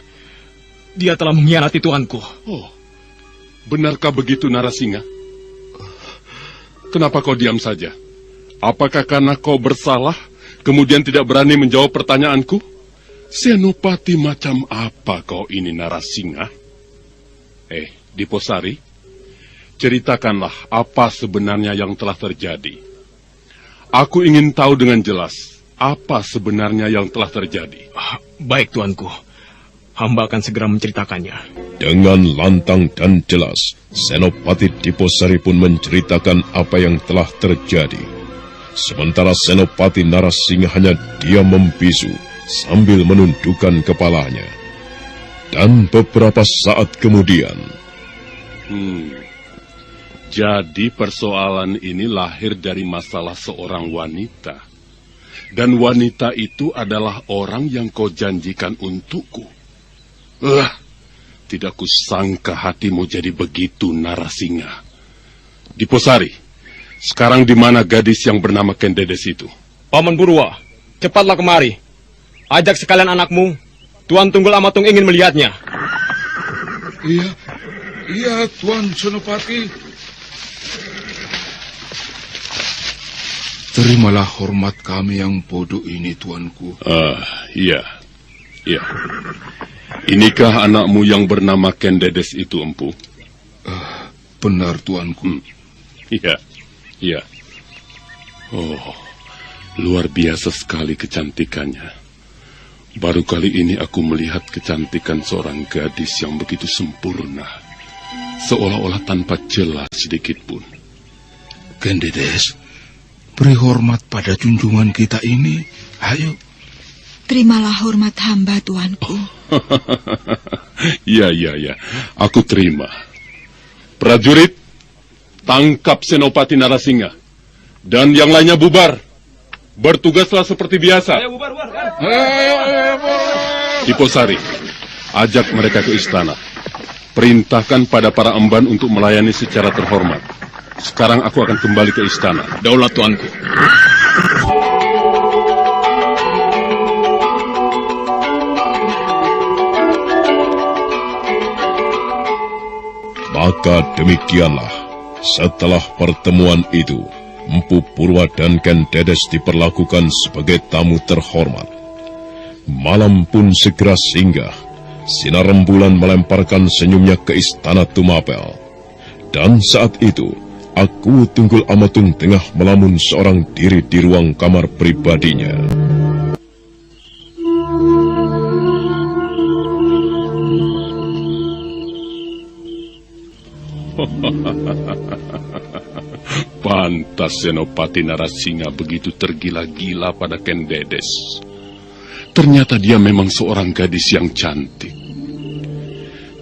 Speaker 3: Dia telah mengkhianati tuanku.
Speaker 7: Oh, benarkah begitu, Narasinga? Kenapa kau diam saja? Apakah karena kau bersalah, kemudian tidak berani menjawab pertanyaanku? Senopati macam apa kau ini, Narasinga? Diposari, ceritakanlah apa sebenarnya yang telah terjadi. Aku ingin tahu dengan jelas apa sebenarnya yang telah terjadi.
Speaker 3: Baik tuanku, hamba akan segera menceritakannya.
Speaker 1: Dengan lantang dan jelas, Senopati Diposari pun menceritakan apa yang telah terjadi. Sementara Senopati Narasinga hanya diam membisu sambil menundukkan kepalanya. Dan beberapa saat kemudian...
Speaker 7: Jadi persoalan ini lahir dari masalah seorang wanita. Dan wanita itu adalah orang yang kau janjikan untukku. Tidak kusangka hatimu jadi begitu, Narasinga. Diposari, sekarang di mana gadis yang bernama Kendedes itu?
Speaker 3: Paman Purwa, cepatlah kemari. Ajak sekalian anakmu. Tuan Tunggul Amatung ingin melihatnya.
Speaker 6: Iya, Tuan Senopati. Terimalah hormat kami yang bodoh ini, tuanku.
Speaker 7: Iya. Inikah anakmu yang bernama Kendedes itu, Empu?
Speaker 6: Benar, tuanku.
Speaker 7: Iya. Oh, luar biasa sekali kecantikannya. Baru kali ini aku melihat kecantikan seorang gadis yang begitu sempurna. Seolah-olah tanpa celah sedikit pun.
Speaker 6: Kendedes, beri hormat pada junjungan kita ini. Ayo.
Speaker 5: Terimalah hormat hamba, tuanku.
Speaker 7: Iya. Aku terima. Prajurit, tangkap Senopati Narasinga. Dan yang lainnya bubar. Bertugaslah seperti biasa. Ayo, bubar. Diposari, ajak mereka ke istana. Perintahkan pada para emban untuk melayani secara terhormat. Sekarang aku akan kembali ke istana.
Speaker 3: Daulat tuanku.
Speaker 1: Maka demikianlah, setelah pertemuan itu, Empu Purwa dan Kendedes diperlakukan sebagai tamu terhormat. Malam pun segera singgah. Sinar rembulan melemparkan senyumnya ke istana Tumapel. Dan saat itu, Aku Tunggul Amatung tengah melamun seorang diri di ruang kamar pribadinya.
Speaker 7: pantas Senopati Narasingha begitu tergila-gila pada Ken Dedes. Ternyata dia memang seorang gadis yang cantik.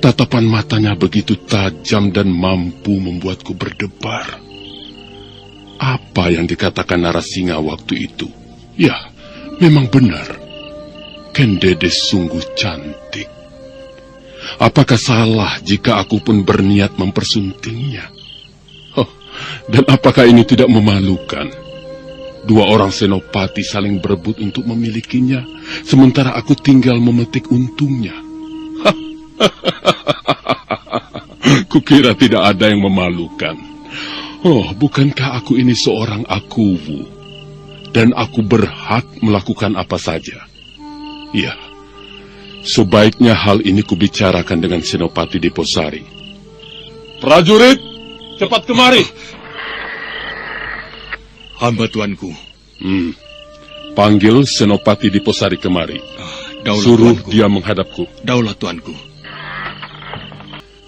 Speaker 7: Tatapan matanya begitu tajam dan mampu membuatku berdebar. Apa yang dikatakan Narasingha waktu itu? Ya, memang benar. Ken Dedes sungguh cantik. Apakah salah jika aku pun berniat mempersuntingnya? Oh, dan apakah ini tidak memalukan? Dua orang senopati saling berebut untuk memilikinya, sementara aku tinggal memetik untungnya. Kukira tidak ada yang memalukan. Oh, bukankah aku ini seorang akuwu? Dan aku berhak melakukan apa saja? Ya, sebaiknya hal ini kubicarakan dengan Senopati Diposari. Prajurit, cepat kemari.
Speaker 3: Hamba tuanku.
Speaker 7: Panggil Senopati Diposari kemari.
Speaker 3: Daulat
Speaker 7: Suruh
Speaker 3: tuanku.
Speaker 7: dia menghadapku.
Speaker 3: Daulat tuanku.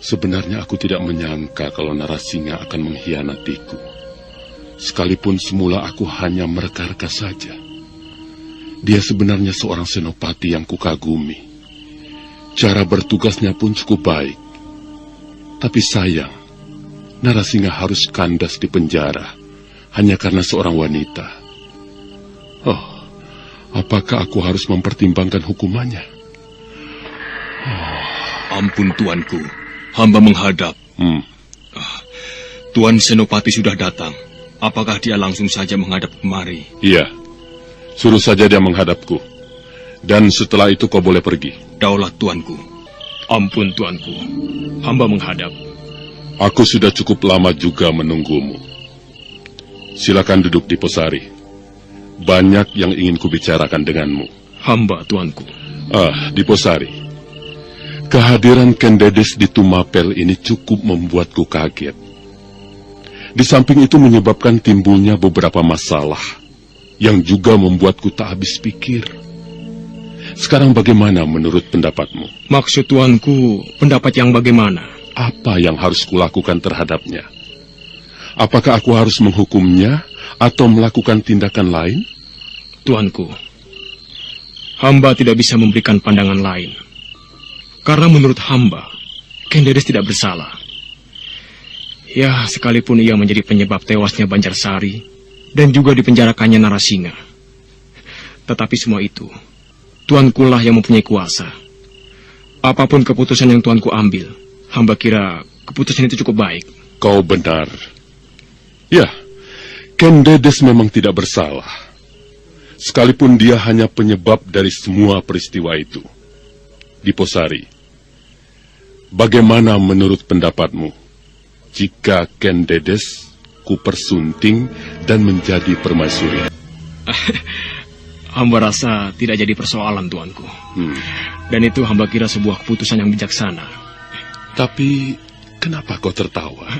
Speaker 7: Sebenarnya aku tidak menyangka kalau Narasingha akan mengkhianatiku. Sekalipun semula aku hanya mereka-reka saja. Dia sebenarnya seorang senopati yang kukagumi. Cara bertugasnya pun cukup baik. Tapi sayang, Narasingha harus kandas di penjara hanya karena seorang wanita. Oh, apakah aku harus mempertimbangkan hukumannya?
Speaker 3: Ampun tuanku, hamba menghadap. Tuan Senopati sudah datang. Apakah dia langsung saja menghadap kemari?
Speaker 7: Iya, suruh saja dia menghadapku. Dan setelah itu kau boleh pergi.
Speaker 3: Daulat tuanku. Ampun tuanku, hamba menghadap.
Speaker 7: Aku sudah cukup lama juga menunggumu. Silakan duduk di Posari. Banyak yang ingin kubicarakan denganmu.
Speaker 3: Hamba tuanku.
Speaker 7: Di Posari. Kehadiran Ken Dedes di Tumapel ini cukup membuatku kaget. Di samping itu menyebabkan timbulnya beberapa masalah yang juga membuatku tak habis pikir. Sekarang bagaimana menurut pendapatmu?
Speaker 3: Maksud tuanku, pendapat yang bagaimana?
Speaker 7: Apa yang harus kulakukan terhadapnya? Apakah aku harus menghukumnya atau melakukan tindakan lain?
Speaker 3: Tuanku, hamba tidak bisa memberikan pandangan lain. Karena menurut hamba, Ken Dedes tidak bersalah. Ya, sekalipun ia menjadi penyebab tewasnya Banjarsari dan juga dipenjarakannya Narasingha. Tetapi semua itu, tuankulah yang mempunyai kuasa. Apapun keputusan yang tuanku ambil, hamba kira keputusan itu cukup baik.
Speaker 7: Kau benar. Ya, Ken Dedes memang tidak bersalah. Sekalipun dia hanya penyebab dari semua peristiwa itu. Diposari, bagaimana menurut pendapatmu jika Ken Dedes kupersunting dan menjadi permaisuri?
Speaker 3: Hamba rasa tidak jadi persoalan, tuanku. Dan itu hamba kira sebuah keputusan yang bijaksana.
Speaker 7: Tapi kenapa kau tertawa?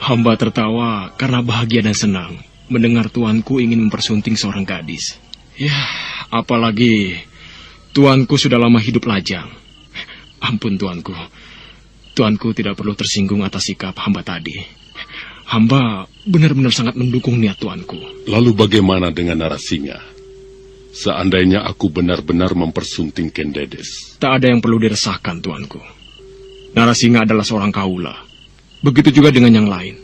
Speaker 3: Hamba tertawa karena bahagia dan senang mendengar tuanku ingin mempersunting seorang gadis. Ya, apalagi tuanku sudah lama hidup lajang. Ampun tuanku. Tuanku tidak perlu tersinggung atas sikap hamba tadi. Hamba benar-benar sangat mendukung niat tuanku.
Speaker 7: Lalu bagaimana dengan Narasingha? Seandainya aku benar-benar mempersunting Ken Dedes.
Speaker 3: Tak ada yang perlu diresahkan, tuanku. Narasingha adalah seorang kaula. Begitu juga dengan yang lain.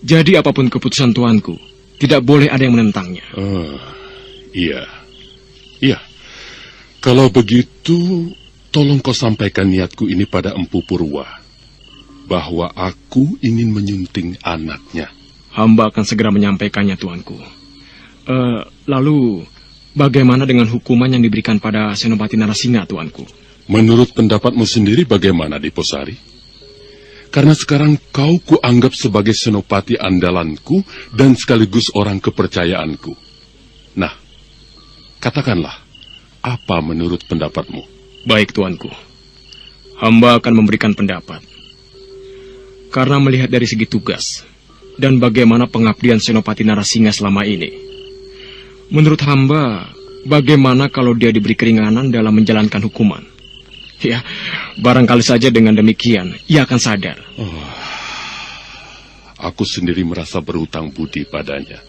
Speaker 3: Jadi apapun keputusan tuanku, tidak boleh ada yang menentangnya.
Speaker 7: Iya. Iya. Kalau begitu, tolong kau sampaikan niatku ini pada Empu Purwa. Bahwa aku ingin menyunting anaknya.
Speaker 3: Hamba akan segera menyampaikannya, tuanku. Lalu, bagaimana dengan hukuman yang diberikan pada Senopati Narasingha, tuanku?
Speaker 7: Menurut pendapatmu sendiri bagaimana, Diposari? Karena sekarang kau kuanggap sebagai senopati andalanku dan sekaligus orang kepercayaanku. Nah, katakanlah, apa menurut pendapatmu?
Speaker 3: Baik, tuanku. Hamba akan memberikan pendapat. Karena melihat dari segi tugas dan bagaimana pengabdian Senopati Narasingha selama ini, menurut hamba, bagaimana kalau dia diberi keringanan dalam menjalankan hukuman? Ya, barangkali saja dengan demikian, ia akan sadar.
Speaker 7: aku sendiri merasa berhutang budi padanya.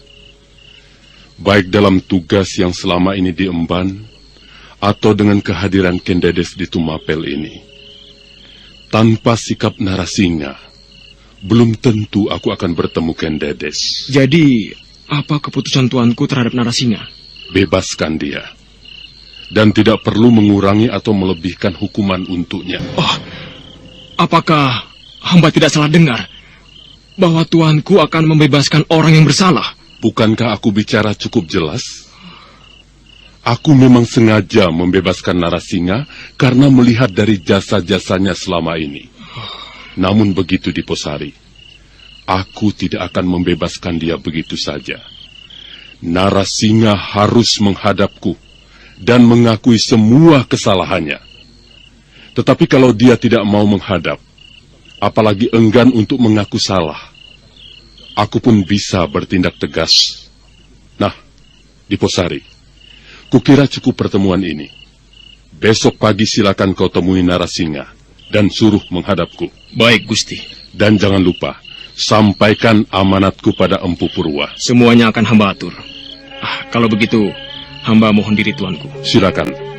Speaker 7: Baik dalam tugas yang selama ini diemban, atau dengan kehadiran Kendedes di Tumapel ini. Tanpa sikap Narasinga, belum tentu aku akan bertemu Kendedes.
Speaker 3: Jadi, apa keputusan tuanku terhadap Narasinga?
Speaker 7: Bebaskan dia. Dan tidak perlu mengurangi atau melebihkan hukuman untuknya.
Speaker 3: Oh, apakah hamba tidak salah dengar bahwa tuanku akan membebaskan orang yang bersalah?
Speaker 7: Bukankah aku bicara cukup jelas? Aku memang sengaja membebaskan Narasinga karena melihat dari jasa-jasanya selama ini. Namun begitu Diposari, aku tidak akan membebaskan dia begitu saja. Narasinga harus menghadapku dan mengakui semua kesalahannya. Tetapi kalau dia tidak mau menghadap, apalagi enggan untuk mengaku salah, aku pun bisa bertindak tegas. Nah, Diposari, kukira cukup pertemuan ini. Besok pagi silakan kau temui Narasinga dan suruh menghadapku.
Speaker 3: Baik, Gusti.
Speaker 7: Dan jangan lupa, sampaikan amanatku pada Empu Purwa.
Speaker 3: Semuanya akan hamba atur. Kalau begitu, hamba mohon diri tuanku.
Speaker 7: Silakan.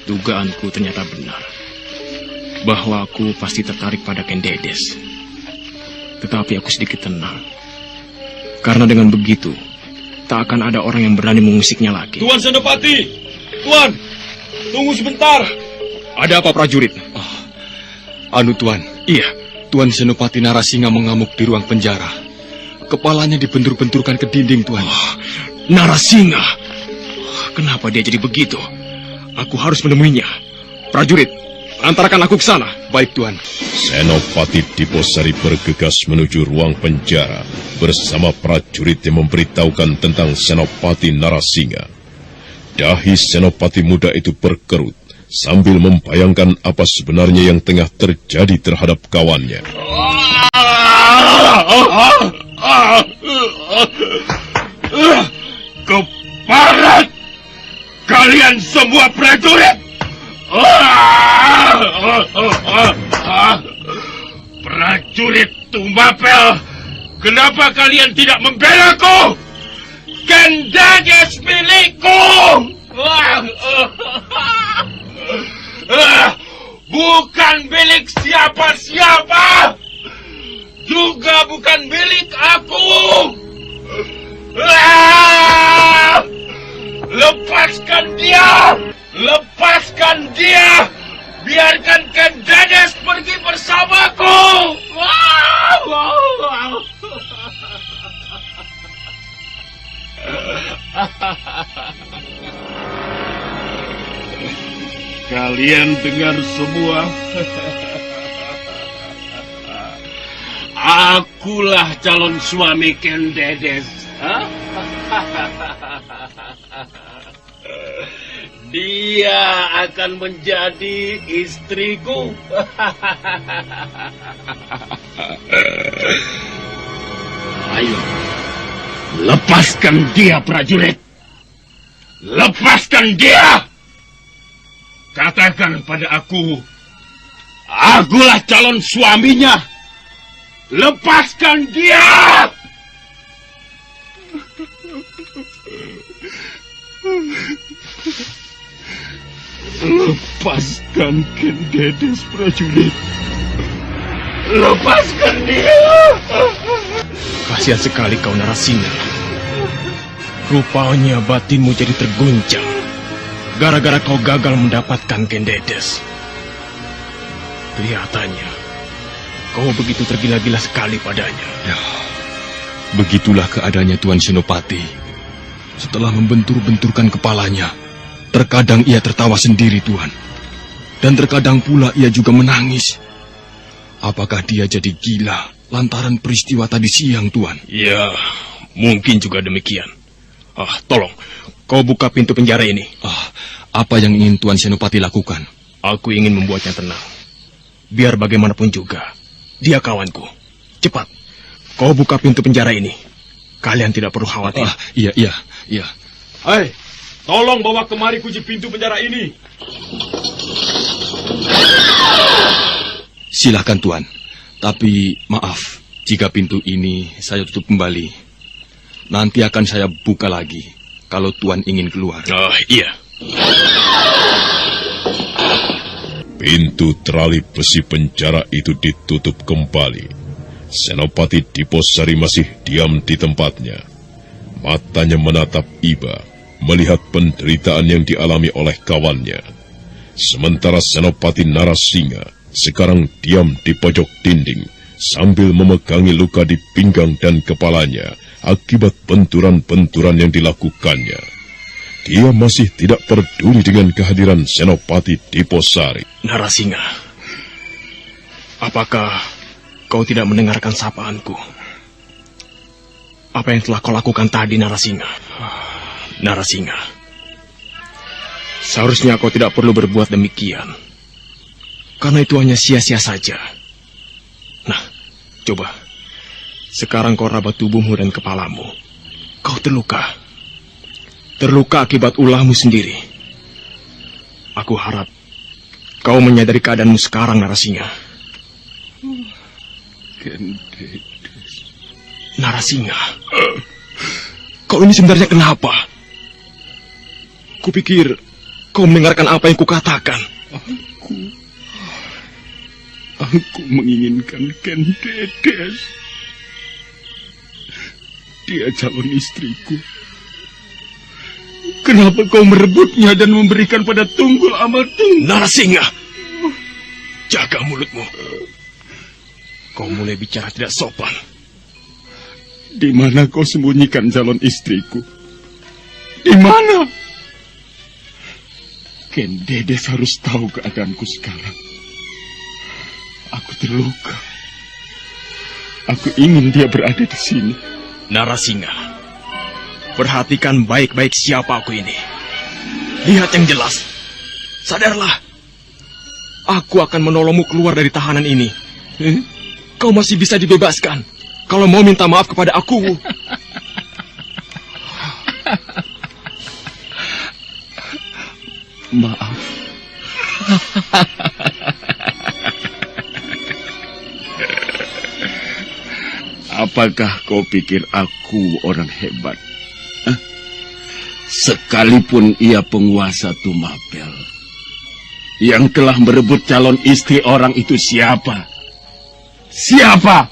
Speaker 3: Dugaanku ternyata benar, bahwa aku pasti tertarik pada Kendedes. Tetapi aku sedikit tenang, karena dengan begitu, tak akan ada orang yang berani mengusiknya lagi.
Speaker 8: Tuan Senopati! Tuan! Tunggu sebentar!
Speaker 3: Ada apa, prajurit?
Speaker 8: Tuan.
Speaker 3: Iya.
Speaker 8: Tuan Senopati Narasinga mengamuk di ruang penjara. Kepalanya dibentur-benturkan ke dinding, Tuan.
Speaker 3: Narasinga! Kenapa dia jadi begitu? Aku harus menemuinya. Prajurit, antarkan aku ke sana.
Speaker 8: Baik, Tuan.
Speaker 1: Senopati Diposari bergegas menuju ruang penjara bersama prajurit yang memberitahukan tentang Senopati Narasinga. Dahi Senopati muda itu berkerut sambil membayangkan apa sebenarnya yang tengah terjadi terhadap kawannya.
Speaker 2: Keparat! Kalian semua prajurit! Prajurit Tumapel, kenapa kalian tidak membelaku? Kendedes milikku! Bukan milik siapa-siapa, juga bukan milik aku. Lepaskan dia! Lepaskan dia! Biarkan Kendedes pergi bersamaku! Kalian dengar semua? Akulah calon suami Kendedes. Dia akan menjadi istriku. Ayo, lepaskan dia, prajurit. Lepaskan dia. Katakan pada akulah calon suaminya. Lepaskan dia. Lepaskan Kendedes, prajurit. Lepaskan dia.
Speaker 3: Kasihan sekali kau, Narasinga. Rupanya batinmu jadi terguncang gara-gara kau gagal mendapatkan Kendedes. Kelihatannya kau begitu tergila-gila sekali padanya.
Speaker 8: Begitulah keadaannya Tuan Senopati. Setelah membentur-benturkan kepalanya, terkadang ia tertawa sendiri, Tuan. Dan terkadang pula ia juga menangis. Apakah dia jadi gila lantaran peristiwa tadi siang, Tuan?
Speaker 3: Ya, mungkin juga demikian. Tolong, kau buka pintu penjara ini.
Speaker 8: Apa yang ingin Tuan Senopati lakukan?
Speaker 3: Aku ingin membuatnya tenang. Biar bagaimanapun juga, dia kawanku. Cepat, kau buka pintu penjara ini. Kalian tidak perlu khawatir.
Speaker 8: Iya.
Speaker 2: Hai, tolong bawa kemari kunci pintu penjara ini.
Speaker 8: Silakan, Tuan. Tapi maaf, jika pintu ini saya tutup kembali. Nanti akan saya buka lagi kalau Tuan ingin keluar.
Speaker 3: Iya.
Speaker 1: Pintu terali besi penjara itu ditutup kembali. Senopati Diposari masih diam di tempatnya. Matanya menatap Iba, melihat penderitaan yang dialami oleh kawannya. Sementara Senopati Narasingha sekarang diam di pojok dinding sambil memegangi luka di pinggang dan kepalanya akibat benturan-benturan yang dilakukannya. Dia masih tidak peduli dengan kehadiran Senopati Diposari.
Speaker 3: Narasingha, apakah kau tidak mendengarkan sapaanku? Apa yang telah kau lakukan tadi, Narasingha? Narasingha, seharusnya kau tidak perlu berbuat demikian. Karena itu hanya sia-sia saja. Nah, coba. Sekarang kau raba tubuhmu dan kepalamu. Kau terluka. Terluka akibat ulahmu sendiri. Aku harap kau menyadari keadaanmu sekarang, Narasingha. Narasingha, kau ini sebenarnya kenapa? Kupikir kau mendengarkan apa yang kukatakan.
Speaker 6: Aku menginginkan Kendedes. Dia calon istriku. Kenapa kau merebutnya dan memberikan pada Tunggul Amartunggal?
Speaker 3: Narasingha, jaga mulutmu. Kau mulai bicara tidak sopan.
Speaker 6: Di mana kau sembunyikan calon istriku? Di mana? Kendedes harus tahu keadaanku sekarang. Aku terluka. Aku ingin dia berada di sini.
Speaker 3: Narasingha, perhatikan baik-baik siapa aku ini. Lihat yang jelas. Sadarlah. Aku akan menolongmu keluar dari tahanan ini. Kau masih bisa dibebaskan kalau mau minta maaf kepada aku.
Speaker 6: Maaf. Apakah kau pikir aku orang hebat? Sekalipun ia penguasa Tumapel, yang telah merebut calon istri orang itu siapa? Siapa?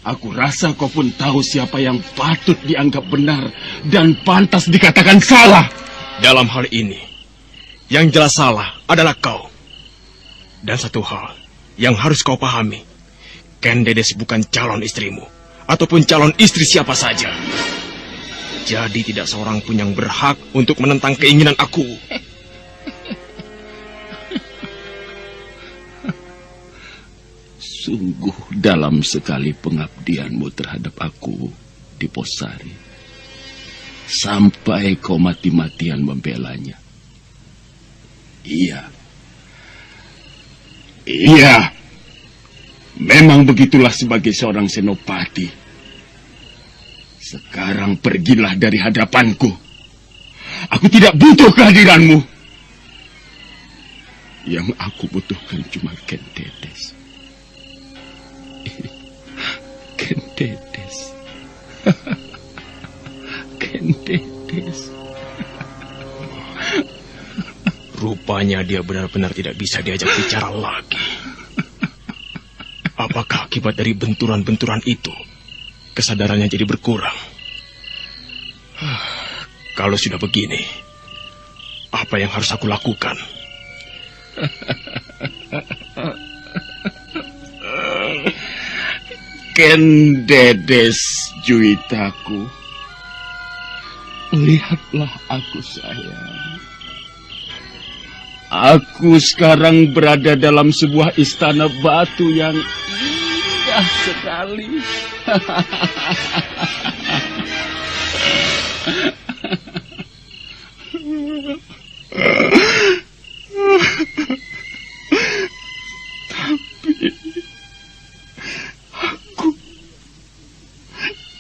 Speaker 6: Aku rasa kau pun tahu siapa yang patut dianggap benar dan pantas dikatakan salah.
Speaker 3: Dalam hal ini, yang jelas salah adalah kau. Dan satu hal yang harus kau pahami, Kendedes bukan calon istrimu, ataupun calon istri siapa saja. Jadi tidak seorang pun yang berhak untuk menentang keinginan aku.
Speaker 6: Sungguh dalam sekali pengabdianmu terhadap aku, Diposari. Sampai kau mati-matian membelanya. Iya. Memang begitulah sebagai seorang senopati. Sekarang pergilah dari hadapanku. Aku tidak butuh kehadiranmu. Yang aku butuhkan cuma Kendedes. Kendedes. Kendedes.
Speaker 3: Rupanya dia benar-benar tidak bisa diajak bicara lagi. Apakah akibat dari benturan-benturan itu, kesadarannya jadi berkurang? Kalau sudah begini, apa yang harus aku lakukan?
Speaker 2: Ken Dedes, Juwitaku. Lihatlah aku, sayang. Aku sekarang berada dalam sebuah istana batu yang indah sekali.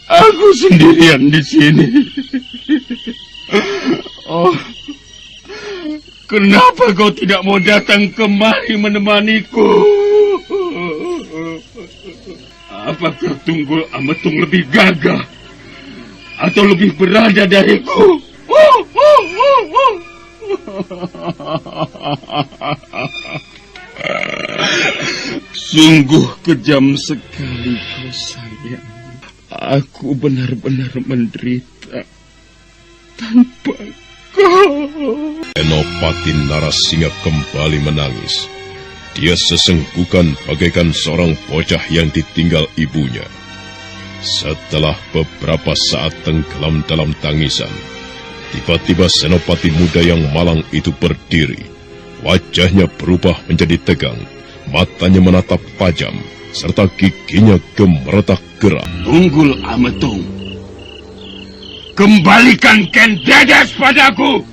Speaker 2: Aku sendirian di sini. Oh, kenapa kau tidak mau datang kemari menemaniku? Apakah Tunggul Ametung lebih gagah atau lebih berada dariku? Sungguh kejam sekali kau, sayang. Aku benar-benar menderita tanpa kau.
Speaker 1: Senopati Narasingha kembali menangis. Dia sesenggukan bagaikan seorang bocah yang ditinggal ibunya. Setelah beberapa saat tenggelam dalam tangisan, tiba-tiba senopati muda yang malang itu berdiri. Wajahnya berubah menjadi tegang, matanya menatap tajam, serta giginya gemeretak geram.
Speaker 2: Tunggul Ametung, kembalikan Ken Dedes padaku.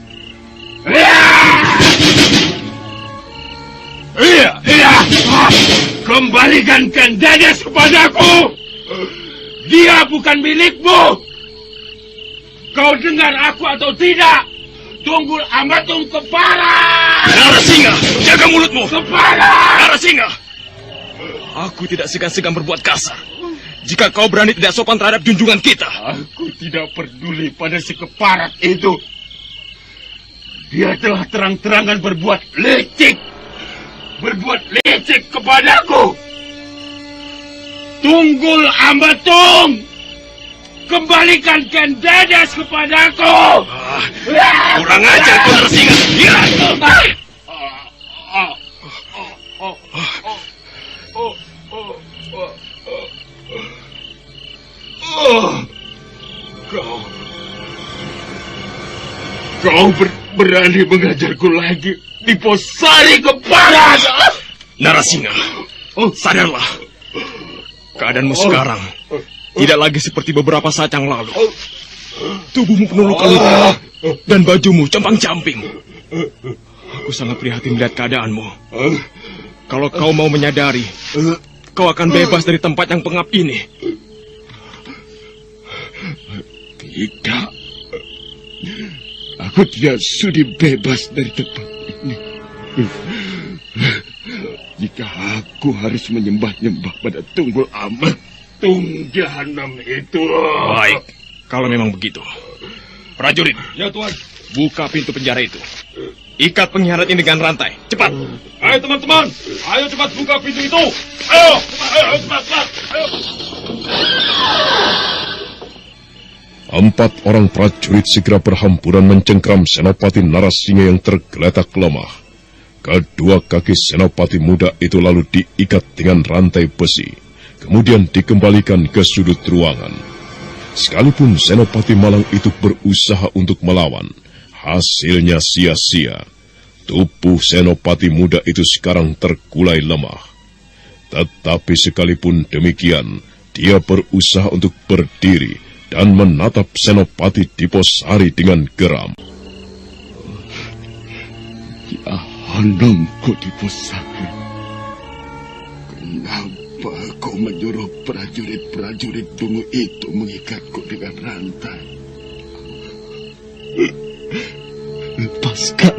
Speaker 2: Iya, kembalikan Ken Dedes kepadaku. Dia bukan milikmu. Kau dengar aku atau tidak? Tunggul Ametung kepala.
Speaker 3: Narasingha, jaga mulutmu.
Speaker 2: Kepala.
Speaker 3: Narasingha, aku tidak segan-segan berbuat kasar. Jika kau berani tidak sopan terhadap junjungan kita.
Speaker 2: Aku tidak peduli pada si keparat itu. Dia telah terang-terangan berbuat licik. Berbuat licik kepadaku. Tunggul Ametung, kembalikan Ken Dedes kepadaku.
Speaker 3: Kurang ajar kau, Narasingha.
Speaker 2: Kau berani mengajarku lagi di Posari kepala.
Speaker 3: Narasingha, sadarlah. Keadaanmu sekarang tidak lagi seperti beberapa saat yang lalu. Tubuhmu penuh luka-luka dan bajumu compang-camping. Aku sangat prihatin melihat keadaanmu. Kalau kau mau menyadari, kau akan bebas dari tempat yang pengap ini.
Speaker 2: Tidak. Aku tidak sudi bebas dari tempat ini. Jika aku harus menyembah-nyembah pada Tunggul Ametung Jahanam itu.
Speaker 3: Baik, kalau memang begitu. Prajurit,
Speaker 2: Ya, Tuan.
Speaker 3: buka pintu penjara itu. Ikat pengkhianat ini dengan rantai. Cepat.
Speaker 2: Ayo, teman-teman. Ayo cepat buka pintu itu. Ayo, cepat. Ayo.
Speaker 1: 4 orang prajurit segera berhamburan mencengkram Senopati Narasingha yang tergeletak lemah. Kedua kaki senopati muda itu lalu diikat dengan rantai besi, kemudian dikembalikan ke sudut ruangan. Sekalipun senopati malang itu berusaha untuk melawan, hasilnya sia-sia. Tubuh senopati muda itu sekarang terkulai lemah. Tetapi sekalipun demikian, dia berusaha untuk berdiri dan menatap Senopati Diposari dengan geram.
Speaker 2: Jahanamku Diposari. Kenapa kau menyuruh prajurit-prajurit Dungu itu mengikatku dengan rantai? Lepaskan,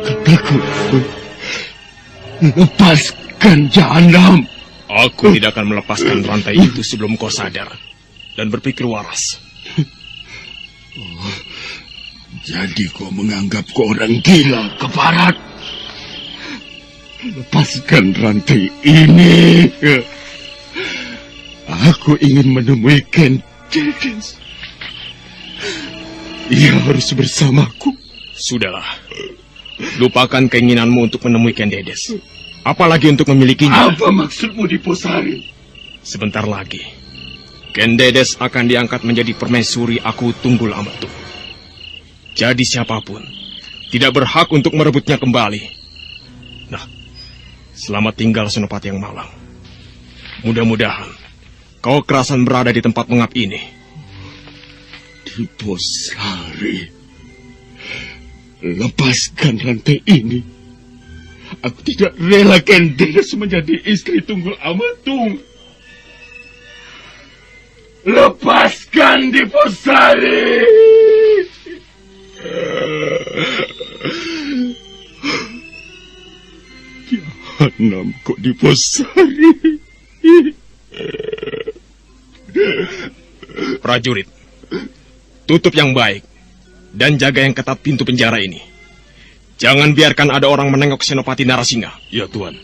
Speaker 2: kataku. Lepaskan Jahanam.
Speaker 3: Aku tidak akan melepaskan rantai itu sebelum kau sadar dan berpikir waras.
Speaker 2: Jadi kau menganggapku orang gila, keparat. Lepaskan rantai ini. Aku ingin menemui Ken Dedes. Ia harus bersamaku.
Speaker 3: Sudahlah. Lupakan keinginanmu untuk menemui Ken Dedes. Apalagi untuk memilikinya.
Speaker 2: Apa maksudmu Diposari?
Speaker 3: Sebentar lagi, Kendedes akan diangkat menjadi permaisuri Aku Tunggul Ametung. Jadi siapapun tidak berhak untuk merebutnya kembali. Nah, selamat tinggal Senopati yang malang. Mudah-mudahan kau kerasan berada di tempat mengap ini.
Speaker 6: Diposari, lepaskan rantai ini. Aku tidak rela Kendedes menjadi istri Tunggul Ametung. Lepaskan Diposari. Jahanam kok Diposari.
Speaker 3: Prajurit, tutup yang baik dan jaga yang ketat pintu penjara ini. Jangan biarkan ada orang menengok Senopati Narasingha.
Speaker 6: Ya, Tuan.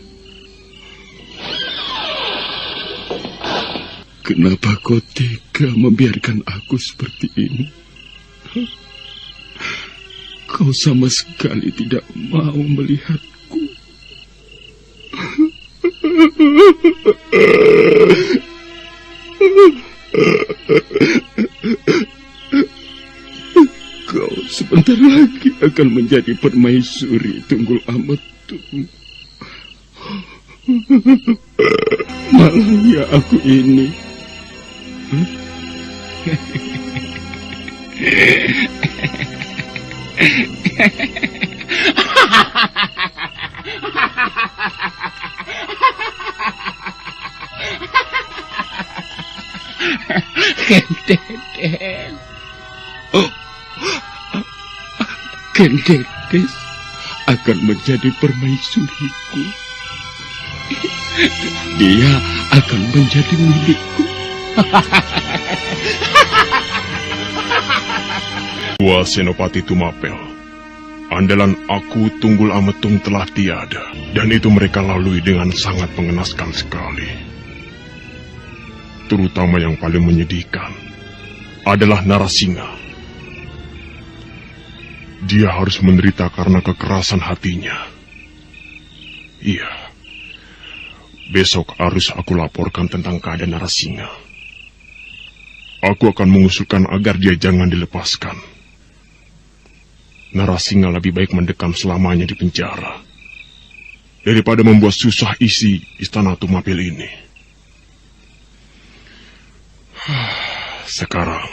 Speaker 6: Kenapa kau tega membiarkan aku seperti ini? Kau sama sekali tidak mau melihatku. Kau sebentar lagi akan menjadi permaisuri Tunggul Ametung. Malahnya aku ini. Kendedes akan menjadi permaisuriku. Dia akan menjadi milikku.
Speaker 7: Dua Senopati Tumapel, andalan Aku Tunggul Ametung telah tiada, dan itu mereka lalui dengan sangat mengenaskan sekali. Terutama yang paling menyedihkan adalah Narasingha. Dia harus menderita karena kekerasan hatinya. Iya, besok harus aku laporkan tentang keadaan Narasingha. Aku akan mengusulkan agar dia jangan dilepaskan. Narasingha lebih baik mendekam selamanya di penjara daripada membuat susah isi istana Tumapel ini. Sekarang,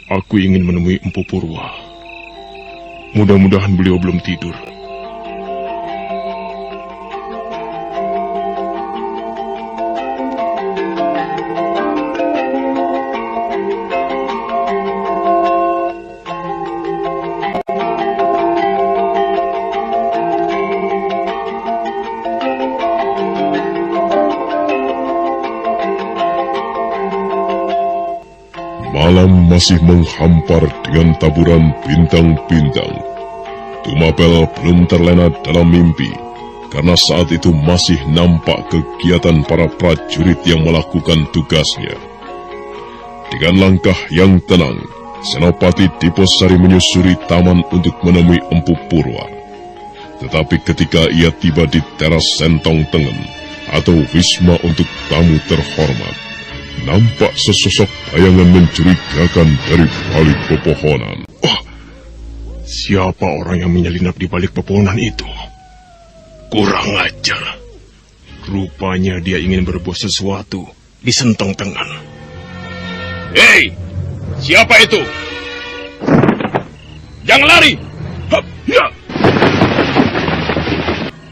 Speaker 7: aku ingin menemui Empu Purwa. Mudah-mudahan beliau belum tidur.
Speaker 1: Malam masih menghampar dengan taburan bintang-bintang. Tumapel belum terlena dalam mimpi, karena saat itu masih nampak kegiatan para prajurit yang melakukan tugasnya. Dengan langkah yang tenang, Senopati Diposari menyusuri taman untuk menemui Empu Purwa. Tetapi ketika ia tiba di teras Sentong Tengen, atau wisma untuk tamu terhormat, nampak sesosok bayangan mencurigakan dari balik pepohonan.
Speaker 7: Oh, siapa orang yang menyelinap di balik pepohonan itu? Kurang ajar.
Speaker 3: Rupanya dia ingin berbuat sesuatu di Sentong Tengen.
Speaker 2: Hei, siapa itu? Jangan lari! Hup, ya.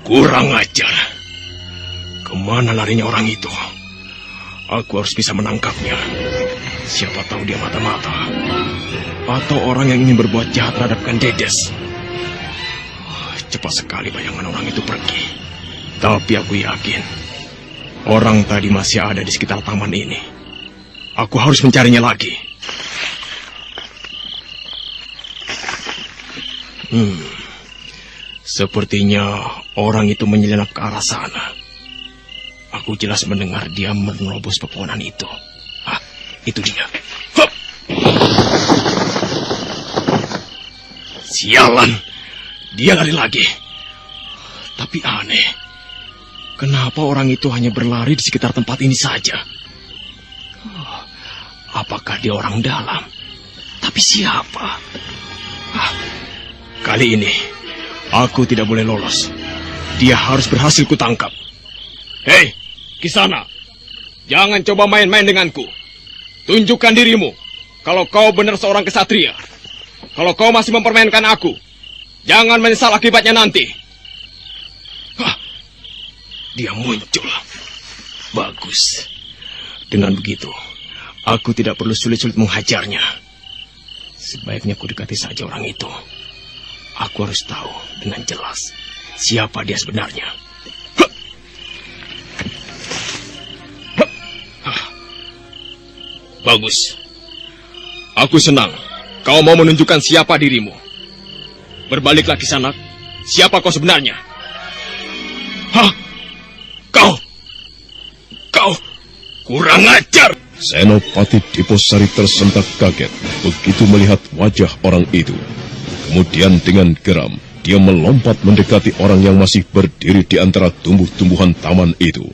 Speaker 3: Kurang ajar. Kemana larinya orang itu? Aku harus bisa menangkapnya. Siapa tahu dia mata-mata. Atau orang yang ingin berbuat jahat terhadap Kendedes. Cepat sekali bayangan orang itu pergi. Tapi aku yakin orang tadi masih ada di sekitar taman ini. Aku harus mencarinya lagi. Sepertinya orang itu menyelinap ke arah sana. Aku jelas mendengar dia menerobos pepohonan itu. Itu dia. Hup! Sialan, dia lari lagi. Tapi aneh, Kenapa orang itu hanya berlari di sekitar tempat ini saja? Apakah dia orang dalam? Tapi siapa? Kali ini, aku tidak boleh lolos. Dia harus berhasil kutangkap. Hei, Kisana! Jangan coba main-main denganku. Tunjukkan dirimu. Kalau kau benar seorang kesatria. Kalau kau masih mempermainkan aku, jangan menyesal akibatnya nanti. Dia muncul. Bagus. Dengan begitu, aku tidak perlu sulit-sulit menghajarnya. Sebaiknya aku dekati saja orang itu. Aku harus tahu dengan jelas siapa dia sebenarnya. Bagus. Aku senang kau mau menunjukkan siapa dirimu. Berbaliklah ke sana. Siapa kau sebenarnya? Kau kurang ajar.
Speaker 1: Senopati Diposari tersentak kaget begitu melihat wajah orang itu. Kemudian dengan geram, dia melompat mendekati orang yang masih berdiri di antara tumbuh-tumbuhan taman itu.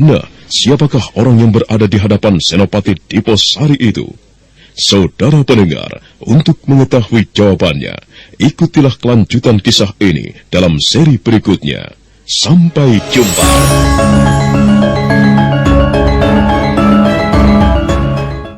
Speaker 1: Nah, siapakah orang yang berada di hadapan Senopati Diposari itu? Saudara pendengar, untuk mengetahui jawabannya, ikutilah kelanjutan kisah ini dalam seri berikutnya. Sampai jumpa.